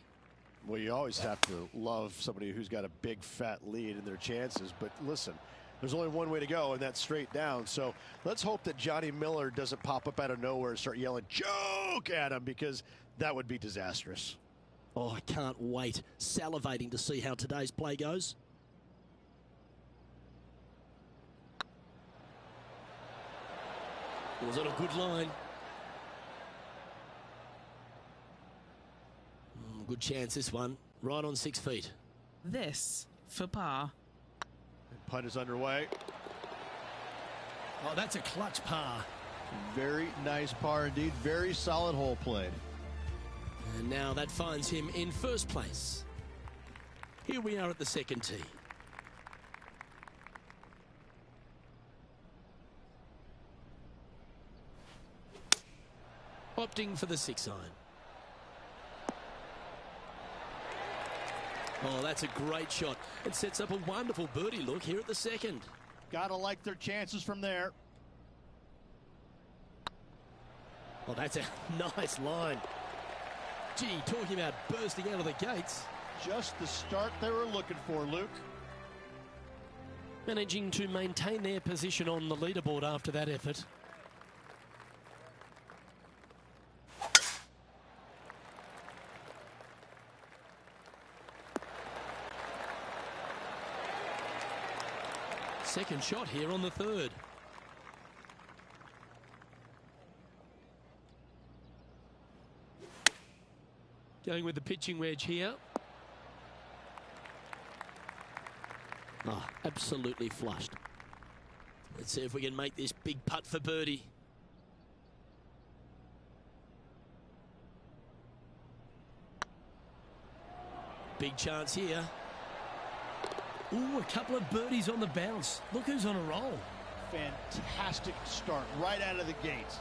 Well, you always have to love somebody who's got a big fat lead in their chances, but listen, there's only one way to go, and that's straight down. So let's hope that Johnny Miller doesn't pop up out of nowhere and start yelling "joke" at him, because that would be disastrous. Oh, I can't wait. Salivating to see how today's play goes. Was it a good line? Good chance, this one. Right on 6 feet. This for par. Putt is underway. Oh, that's a clutch par. Very nice par indeed. Very solid hole played. And now that finds him in first place. Here we are at the second tee. Opting for the 6 iron. Oh, that's a great shot. It sets up a wonderful birdie look here at the second. Gotta like their chances from there. Well, that's a nice line. Gee, talking about bursting out of the gates. Just the start they were looking for, Luke. Managing to maintain their position on the leaderboard after that effort. Second shot here on the third. Going with the pitching wedge here. Oh, absolutely flushed. Let's see if we can make this big putt for birdie. Big chance here. Ooh, a couple of birdies on the bounce. Look who's on a roll. Fantastic start right out of the gates.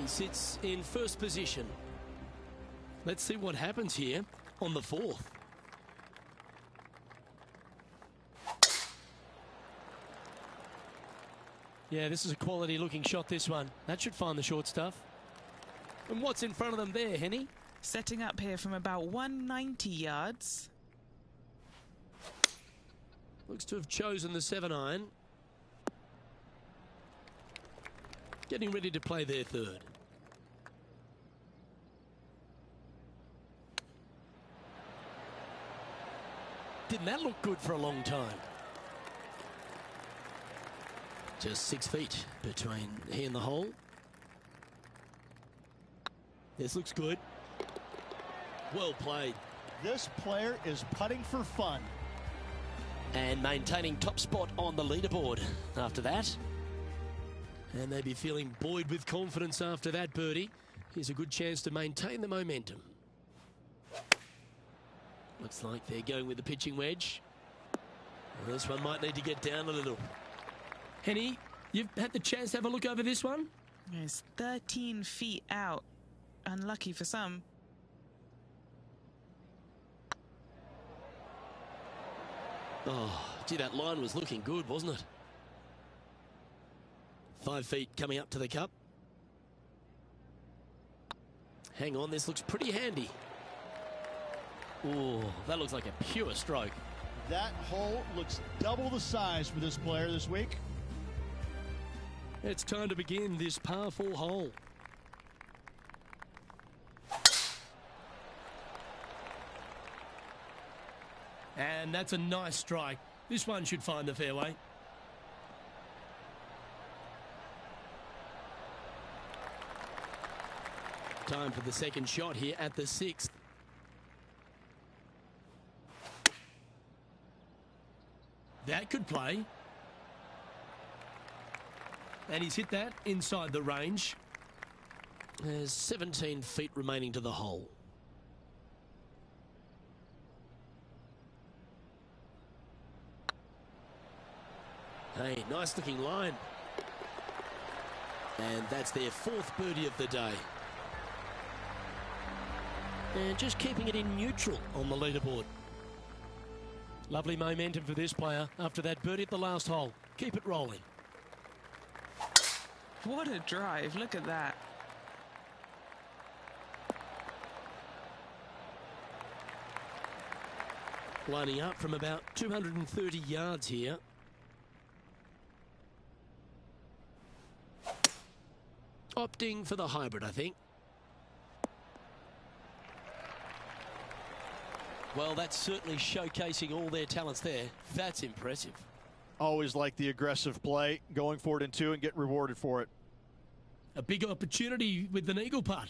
He sits in first position. Let's see what happens here on the fourth. Yeah, this is a quality looking shot, this one. That should find the short stuff. And what's in front of them there, Henny? Setting up here from about 190 yards. Looks to have chosen the 7-iron. Getting ready to play their third. Didn't that look good for a long time? Just 6 feet between he and the hole. This looks good. Well played. This player is putting for fun. And maintaining top spot on the leaderboard after that. And they'd be feeling buoyed with confidence after that birdie. Here's a good chance to maintain the momentum. Looks like they're going with the pitching wedge. Well, this one might need to get down a little. Henny, you've had the chance to have a look over this one? It's 13 feet out. Unlucky for some. Oh, gee, that line was looking good, wasn't it? 5 feet coming up to the cup. Hang on, this looks pretty handy. Oh, that looks like a pure stroke. That hole looks double the size for this player this week. It's time to begin this par 4 hole. And that's a nice strike. This one should find the fairway. Time for the second shot here at the 6th. That could play. And he's hit that inside the range. There's 17 feet remaining to the hole. Hey, nice looking line. And that's their 4th birdie of the day. And just keeping it in neutral on the leaderboard. Lovely momentum for this player after that birdie at the last hole. Keep it rolling. What a drive. Look at that. Lining up from about 230 yards here. Opting for the hybrid, I think. Well, that's certainly showcasing all their talents there. That's impressive. Always like the aggressive play, going for it in 2 and get rewarded for it. A big opportunity with an eagle putt.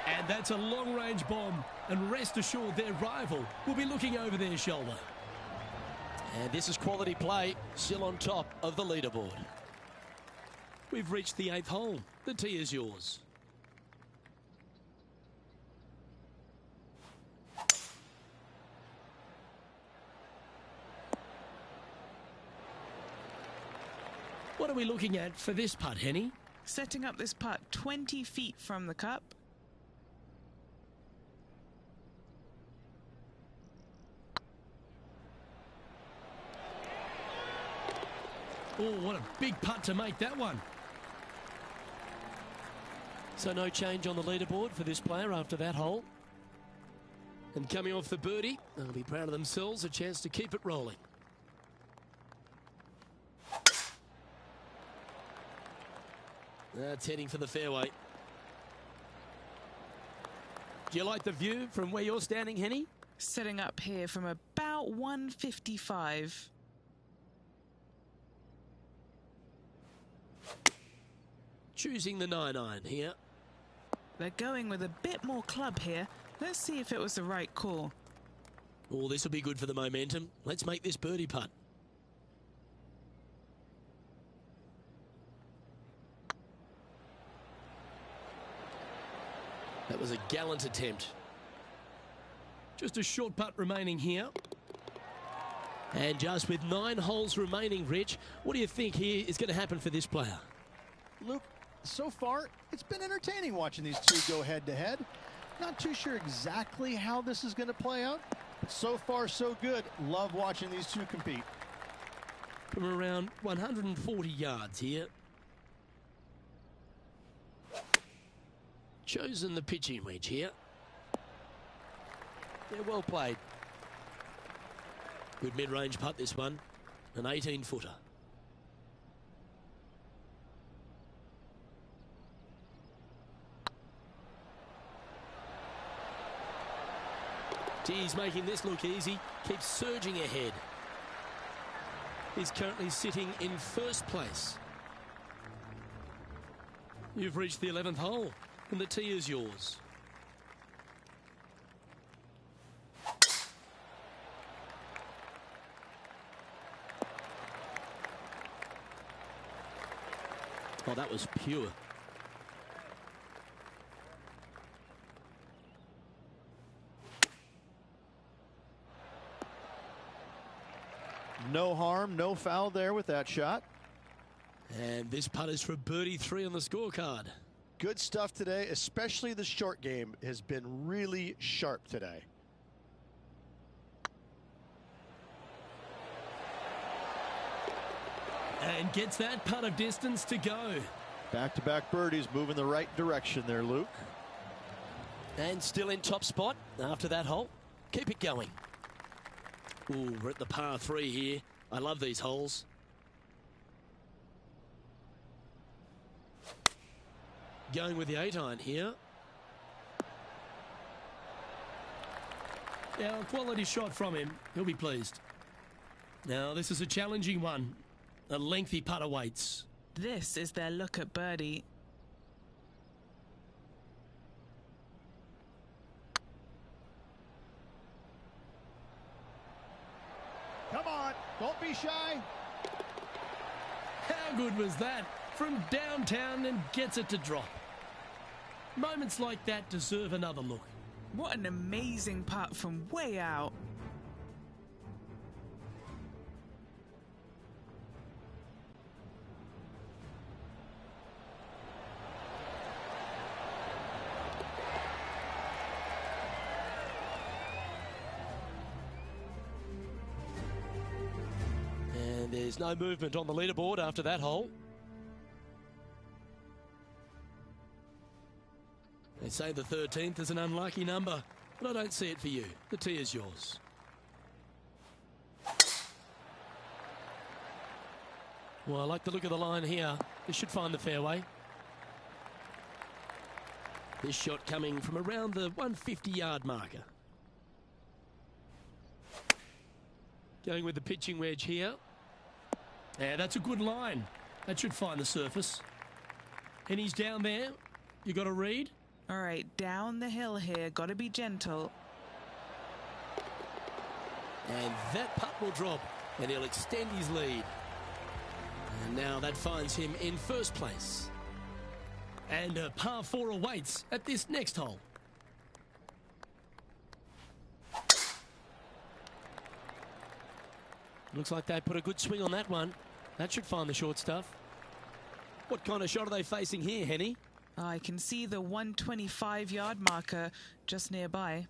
And that's a long-range bomb. And rest assured their rival will be looking over their shoulder. And this is quality play, still on top of the leaderboard. We've reached the 8th hole. The tee is yours. What are we looking at for this putt, Henny? Setting up this putt 20 feet from the cup. Oh, what a big putt to make that one. So no change on the leaderboard for this player after that hole. And coming off the birdie, they'll be proud of themselves, a chance to keep it rolling. That's heading for the fairway. Do you like the view from where you're standing, Henny? Setting up here from about 155. Choosing the 9-iron here. They're going with a bit more club here. Let's see if it was the right call. Oh, this will be good for the momentum. Let's make this birdie putt. That was a gallant attempt. Just a short putt remaining here. And just with 9 holes remaining, Rich, what do you think here is going to happen for this player? Luke, so far, it's been entertaining watching these two go head-to-head. Not too sure exactly how this is going to play out, but so far, so good. Love watching these two compete. From around 140 yards here. Chosen the pitching wedge here. Yeah, well played. Good mid-range putt, this one. An 18-footer. He's making this look easy. Keeps surging ahead. He's currently sitting in first place. You've reached the 11th hole, and the tee is yours. Oh, that was pure. No harm, no foul there with that shot. And this putt is for birdie 3 on the scorecard. Good stuff today, especially the short game has been really sharp today. And gets that putt of distance to go. Back-to-back birdies moving the right direction there, Luke. And still in top spot after that hole. Keep it going. Ooh, we're at the par 3 here. I love these holes. Going with the 8-iron here. Yeah, a quality shot from him. He'll be pleased. Now, this is a challenging one. A lengthy putt awaits. This is their look at birdie. Come on, don't be shy. How good was that? From downtown and gets it to drop. Moments like that deserve another look. What an amazing putt from way out. And there's no movement on the leaderboard after that hole. They say the 13th is an unlucky number, but I don't see it for you. The tee is yours. Well, I like the look of the line here. This should find the fairway. This shot coming from around the 150-yard marker. Going with the pitching wedge here. Yeah, that's a good line. That should find the surface. And he's down there. You got to read. All right, down the hill here. Got to be gentle. And that putt will drop, and he'll extend his lead. And now that finds him in first place. And a par 4 awaits at this next hole. Looks like they put a good swing on that one. That should find the short stuff. What kind of shot are they facing here, Henny? I can see the 125-yard marker just nearby.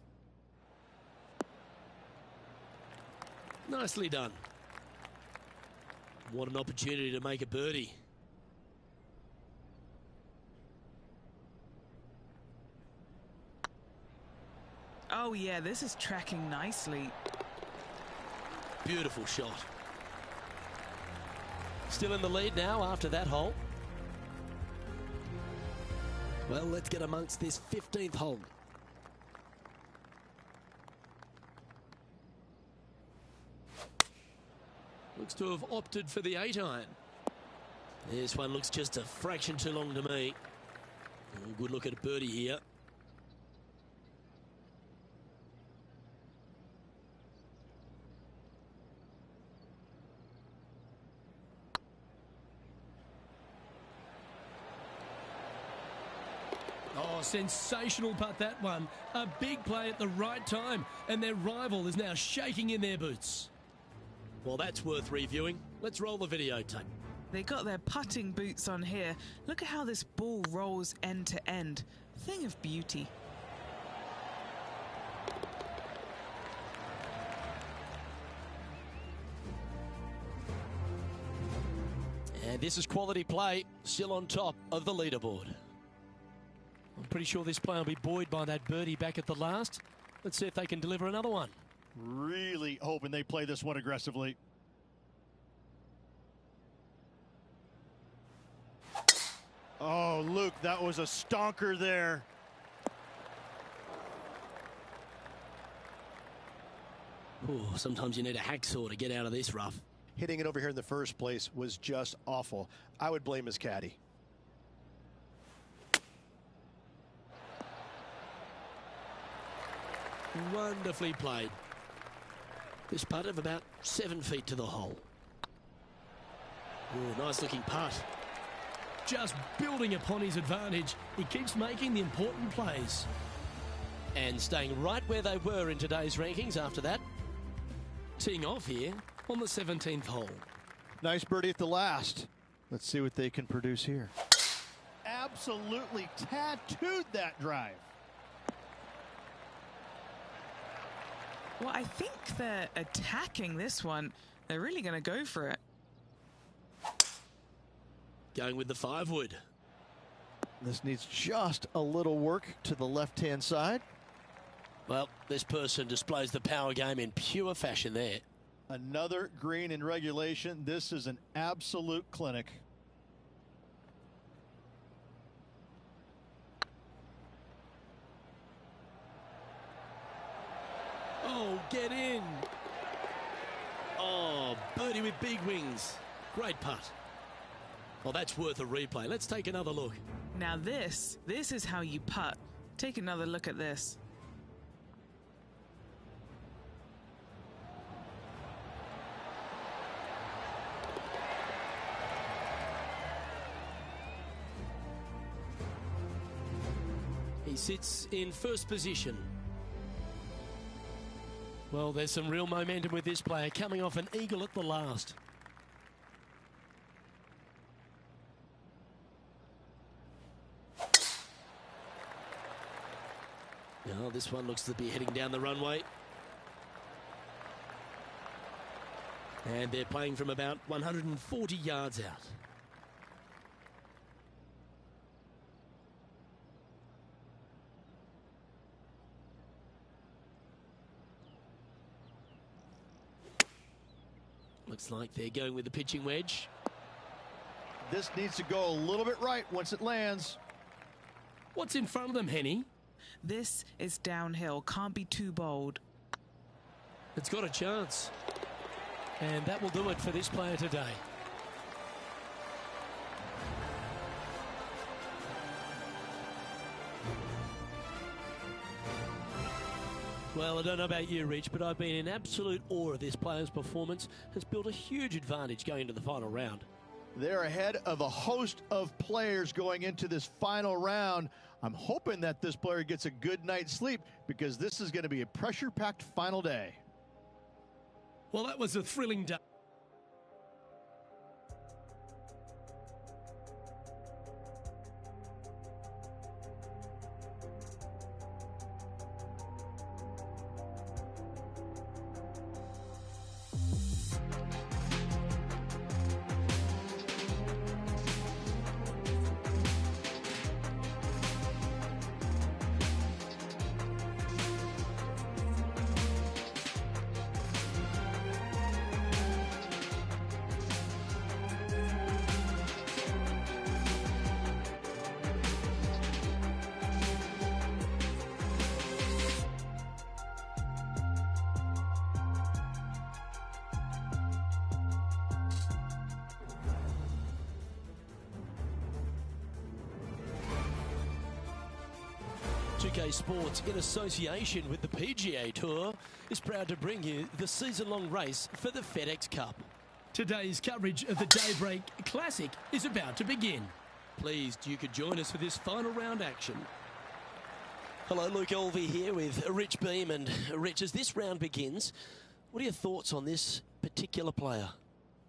Nicely done. What an opportunity to make a birdie. Oh yeah, this is tracking nicely. Beautiful shot. Still in the lead now after that hole. Well, let's get amongst this 15th hole. Looks to have opted for the 8-iron. This one looks just a fraction too long to me. Oh, good look at a birdie here. Oh, sensational putt, that one. A big play at the right time, and their rival is now shaking in their boots. Well, that's worth reviewing. Let's roll the videotape. They got their putting boots on here. Look at how this ball rolls end to end. Thing of beauty. And this is quality play, still on top of the leaderboard. I'm pretty sure this player will be buoyed by that birdie back at the last. Let's see if they can deliver another one. Really hoping they play this one aggressively. Oh, Luke, that was a stonker there. Ooh, sometimes you need a hacksaw to get out of this rough. Hitting it over here in the first place was just awful. I would blame his caddy. Wonderfully played. This putt of about 7 feet to the hole. Ooh, nice looking putt. Just building upon his advantage, he keeps making the important plays. And staying right where they were in today's rankings after that. Teeing off here on the 17th hole. Nice birdie at the last. Let's see what they can produce here. Absolutely tattooed that drive. Well, I think they're attacking this one. They're really going to go for it. Going with the 5-wood. This needs just a little work to the left-hand side. Well, this person displays the power game in pure fashion there. Another green in regulation. This is an absolute clinic. Oh, get in. Oh, birdie with big wings. Great putt. Well, that's worth a replay. Let's take another look. Now this is how you putt. Take another look at this. He sits in first position. Well, there's some real momentum with this player coming off an eagle at the last. Oh, this one looks to be heading down the runway. And they're playing from about 140 yards out. Looks like they're going with the pitching wedge. This needs to go a little bit right once it lands. What's in front of them, Henny? This is downhill. Can't be too bold. It's got a chance. And that will do it for this player today. Well, I don't know about you, Rich, but I've been in absolute awe of this player's performance. Has built a huge advantage going into the final round. They're ahead of a host of players going into this final round. I'm hoping that this player gets a good night's sleep because this is going to be a pressure-packed final day. Well, that was a thrilling day. 2K Sports, in association with the PGA Tour, is proud to bring you the season-long race for the FedEx Cup. Today's coverage of the Daybreak Classic is about to begin. Pleased you could join us for this final round action. Hello, Luke Elvey here with Rich Beam. And Rich, as this round begins, what are your thoughts on this particular player?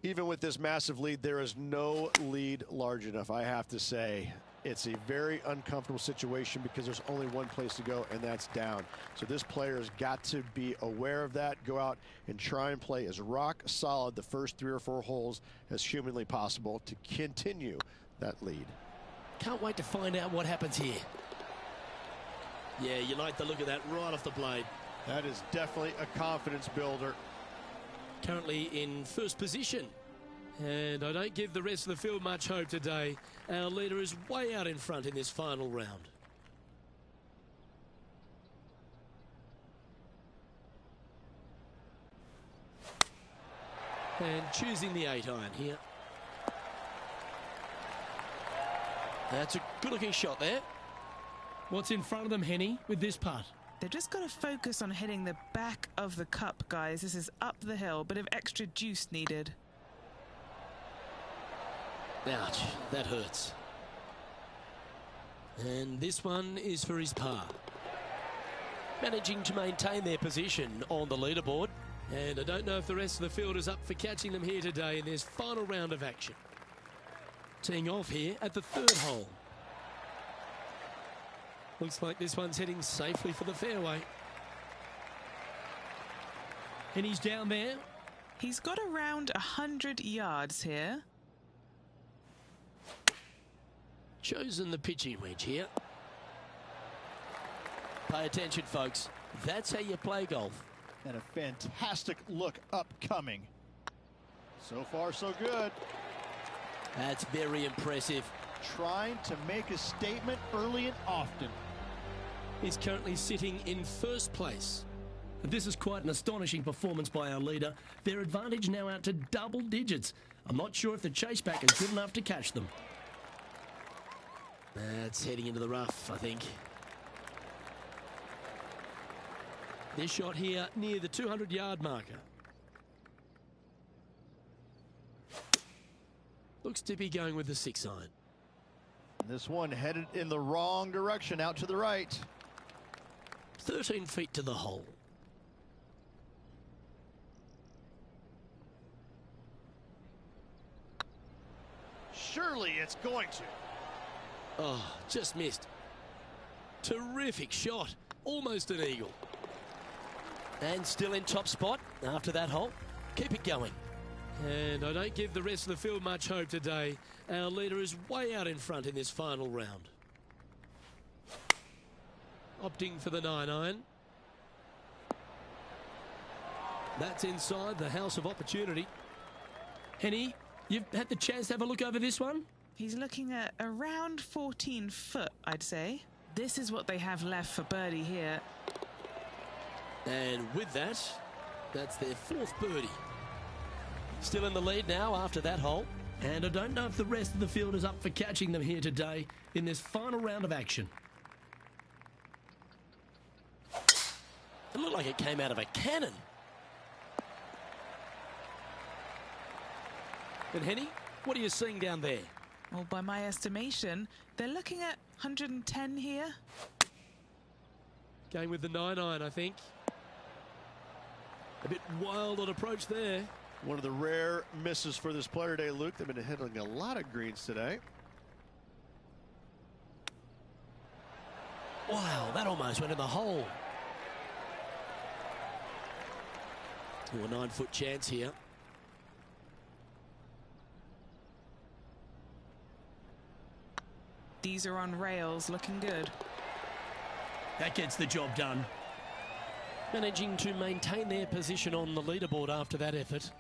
Even with this massive lead, there is no lead large enough, I have to say. It's a very uncomfortable situation because there's only one place to go, and that's down. So this player has got to be aware of that, go out and try and play as rock solid the first 3 or 4 holes as humanly possible to continue that lead. Can't wait to find out what happens here. Yeah, you like the look of that right off the blade. That is definitely a confidence builder. Currently in first position. And I don't give the rest of the field much hope today. Our leader is way out in front in this final round. And choosing the 8-iron here. That's a good-looking shot there. What's in front of them, Henny, with this putt? They've just got to focus on hitting the back of the cup, guys. This is up the hill, bit of extra juice needed. Ouch, that hurts. And this one is for his par. Managing to maintain their position on the leaderboard. And I don't know if the rest of the field is up for catching them here today in this final round of action. Teeing off here at the 3rd hole. Looks like this one's heading safely for the fairway. And he's down there. He's got around 100 yards here. Chosen the pitching wedge here. Pay attention, folks. That's how you play golf. And a fantastic look upcoming. So far, so good. That's very impressive. Trying to make a statement early and often. He's currently sitting in first place. This is quite an astonishing performance by our leader. Their advantage now out to double digits. I'm not sure if the chase back is good enough to catch them. That's heading into the rough, I think. This shot here near the 200-yard marker. Looks to be going with the 6-iron. This one headed in the wrong direction, out to the right. 13 feet to the hole. Surely it's going to. Oh, just missed. Terrific shot. Almost an eagle. And still in top spot after that hole. Keep it going. And I don't give the rest of the field much hope today. Our leader is way out in front in this final round. Opting for the 9-iron. That's inside the house of opportunity. Henny, you've had the chance to have a look over this one? He's looking at around 14 foot, I'd say. This is what they have left for birdie here. And with that, that's their 4th birdie. Still in the lead now after that hole. And I don't know if the rest of the field is up for catching them here today in this final round of action. It looked like it came out of a cannon. And Henny, what are you seeing down there? Well, by my estimation, they're looking at 110 here. Going with the 9-iron, I think. A bit wild on approach there. One of the rare misses for this player today, Luke. They've been hitting a lot of greens today. Wow, that almost went in the hole. A 9-foot chance here. These are on rails, looking good. That gets the job done. Managing to maintain their position on the leaderboard after that effort.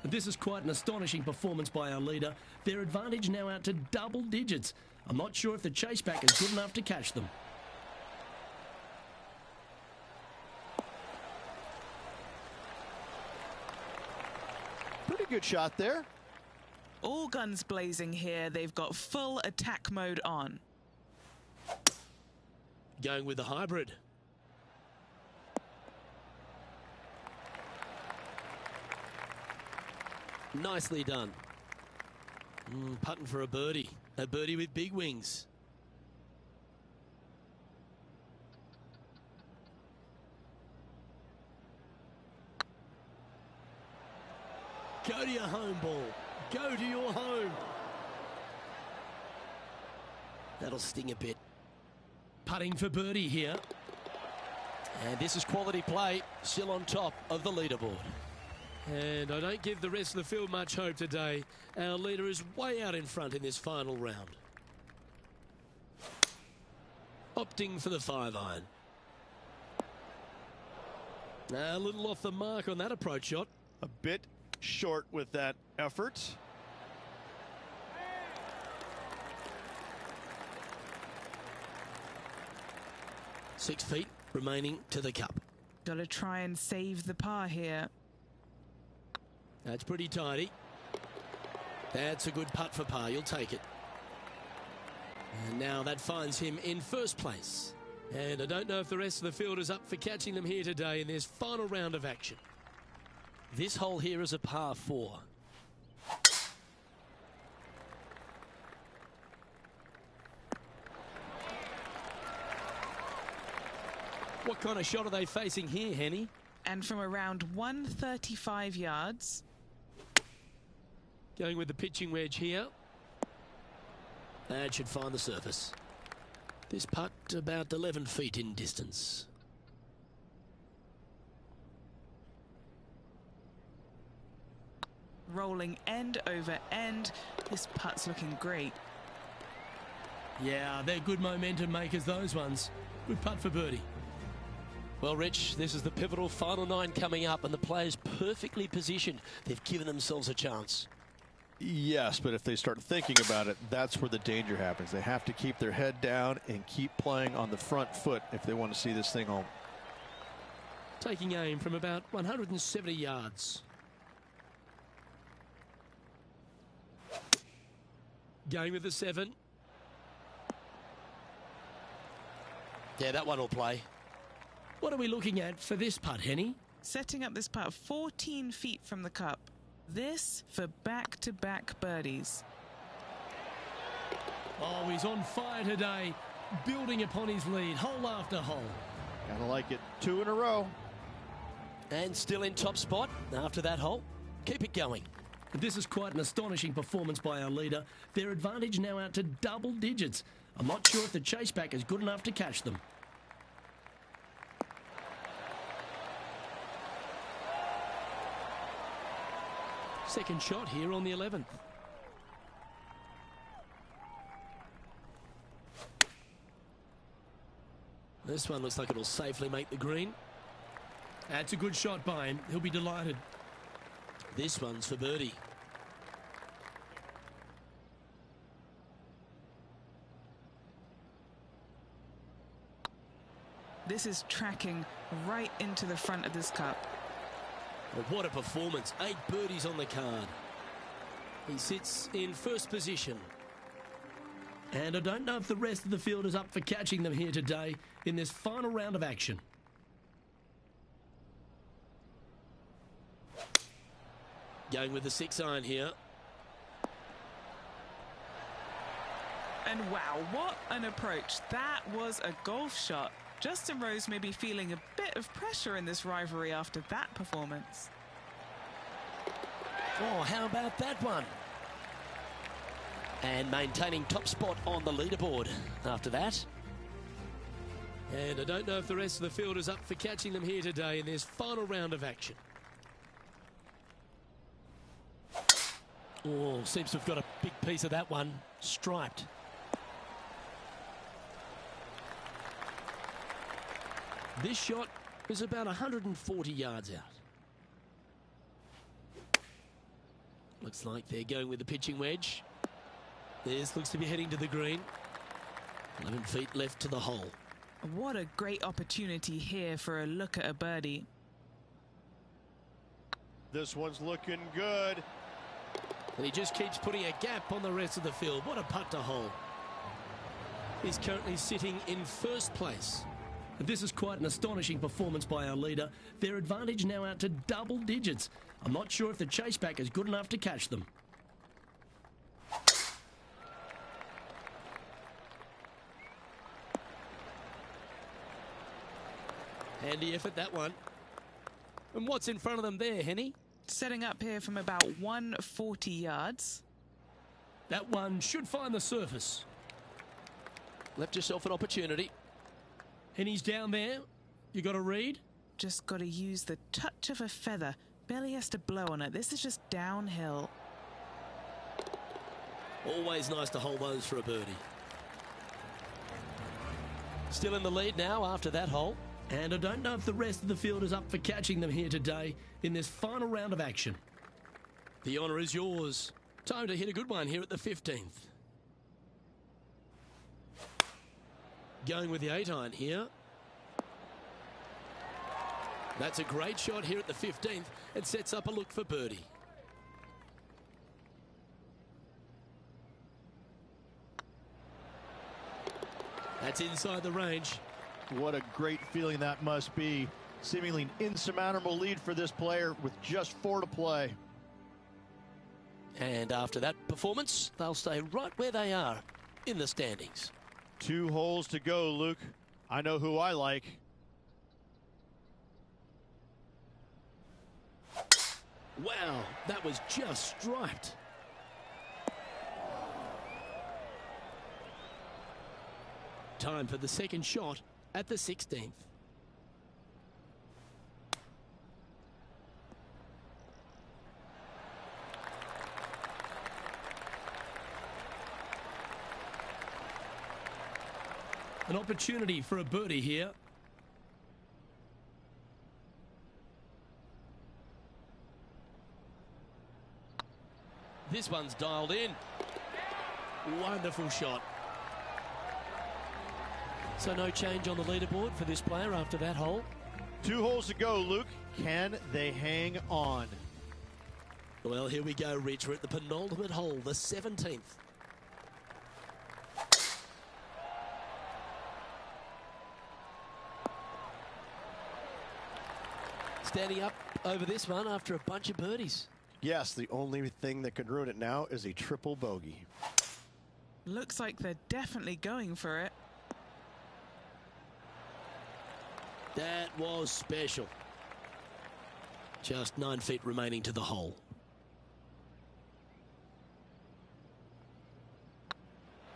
This is quite an astonishing performance by our leader. Their advantage now out to double digits. I'm not sure if the chase back is good enough to catch them. Pretty good shot there. All guns blazing here. They've got full attack mode on. Going with the hybrid. Nicely done. Putting for a birdie. A birdie with big wings. Go to your home ball. Go to your home. That'll sting a bit. Putting for birdie here. And this is quality play. Still on top of the leaderboard. And I don't give the rest of the field much hope today. Our leader is way out in front in this final round. Opting for the 5-iron. A little off the mark on that approach shot. A bit short with that effort. Six feet remaining to the cup. Got to try and save the par here. That's pretty tidy. That's a good putt for par. You'll take it. And now that finds him in first place. And I don't know if the rest of the field is up for catching them here today in this final round of action. This hole here is a par 4. What kind of shot are they facing here, Henny? And from around 135 yards. Going with the pitching wedge here. That should find the surface. This putt about 11 feet in distance. Rolling end over end. This putt's looking great. Yeah, they're good momentum makers, those ones. Good putt for birdie. Well, Rich, this is the pivotal final 9 coming up, and the players perfectly positioned. They've given themselves a chance. Yes, but if they start thinking about it, that's where the danger happens. They have to keep their head down and keep playing on the front foot if they want to see this thing home. Taking aim from about 170 yards. Going with the 7. Yeah, that one will play. What are we looking at for this putt, Henny? Setting up this putt 14 feet from the cup. This for back-to-back birdies. Oh, he's on fire today, building upon his lead, hole after hole. Gotta like it. 2 in a row. And still in top spot after that hole. Keep it going. This is quite an astonishing performance by our leader. Their advantage now out to double digits. I'm not sure if the chase back is good enough to catch them. Second shot here on the 11th. This one looks like it'll safely make the green. That's a good shot by him. He'll be delighted. This one's for birdie. This is tracking right into the front of this cup. Well, what a performance. 8 birdies on the card. He sits in first position. And I don't know if the rest of the field is up for catching them here today in this final round of action. Going with the 6-iron here. And wow, what an approach. That was a golf shot. Justin Rose may be feeling a bit of pressure in this rivalry after that performance. Oh, how about that one? And maintaining top spot on the leaderboard after that. And I don't know if the rest of the field is up for catching them here today in this final round of action. Oh, seems to have got a big piece of that one. Striped. This shot is about 140 yards out. Looks like they're going with the pitching wedge. This looks to be heading to the green. 11 feet left to the hole. What a great opportunity here for a look at a birdie. This one's looking good. And he just keeps putting a gap on the rest of the field. What a putt to hole. is currently sitting in first place. This is quite an astonishing performance by our leader. Their advantage now out to double digits. I'm not sure if the chaseback is good enough to catch them. Handy effort, that one. And what's in front of them there, Henny? Setting up here from about 140 yards. That one should find the surface. Left yourself an opportunity. Henny's down there. You got to read? Just got to use the touch of a feather. Barely has to blow on it. This is just downhill. Always nice to hold those for a birdie. Still in the lead now after that hole. And I don't know if the rest of the field is up for catching them here today in this final round of action. The honour is yours. Time to hit a good one here at the 15th. Going with the 8-iron here. That's a great shot here at the 15th and sets up a look for birdie. That's inside the range. What a great feeling that must be. Seemingly an insurmountable lead for this player with just 4 to play. And after that performance, they'll stay right where they are in the standings. 2 holes to go, Luke. I know who I like. Wow, that was just striped. Time for the second shot at the 16th. An opportunity for a birdie here. This one's dialed in. Wonderful shot. So no change on the leaderboard for this player after that hole. 2 holes to go, Luke. Can they hang on? Well, here we go, Rich. We're at the penultimate hole, the 17th. Standing up over this one after a bunch of birdies. Yes, the only thing that could ruin it now is a triple bogey. Looks like they're definitely going for it. That was special. Just 9 feet remaining to the hole.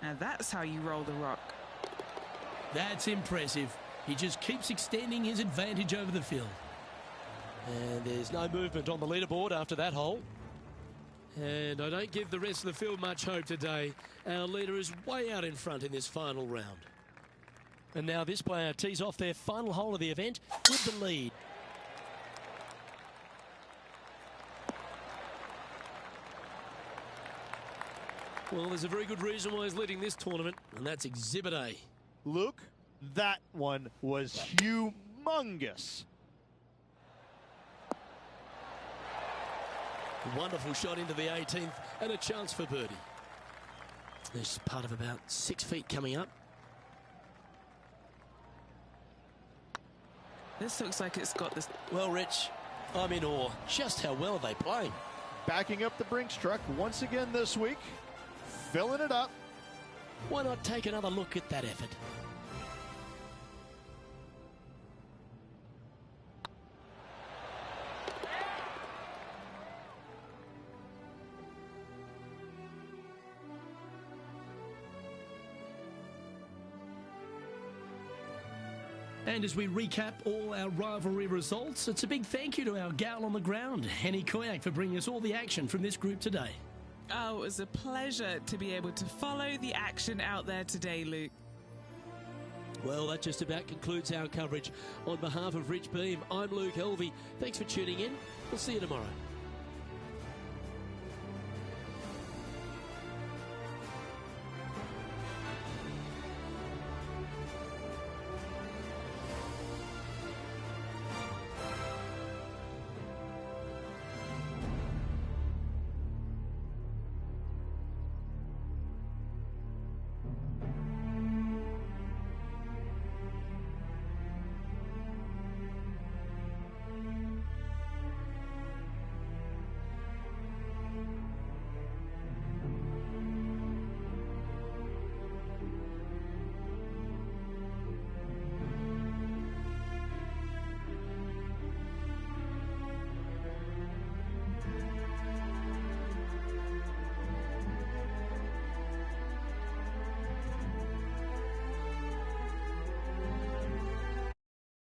Now that's how you roll the rock. That's impressive. He just keeps extending his advantage over the field. And there's no movement on the leaderboard after that hole. And I don't give the rest of the field much hope today. Our leader is way out in front in this final round. And now this player tees off their final hole of the event with the lead. Well, there's a very good reason why he's leading this tournament, and that's Exhibit A. Luke, that one was humongous. Wonderful shot into the 18th and a chance for birdie. There's part of about 6 feet coming up. This looks like it's got this. Well, Rich, I'm in awe. Just how well are they playing? Backing up the Brinks truck once again this week. Filling it up. Why not take another look at that effort? And as we recap all our rivalry results, it's a big thank you to our gal on the ground, Henny Koyak, for bringing us all the action from this group today. Oh, it was a pleasure to be able to follow the action out there today, Luke. Well, that just about concludes our coverage. On behalf of Rich Beam, I'm Luke Helvey. Thanks for tuning in. We'll see you tomorrow.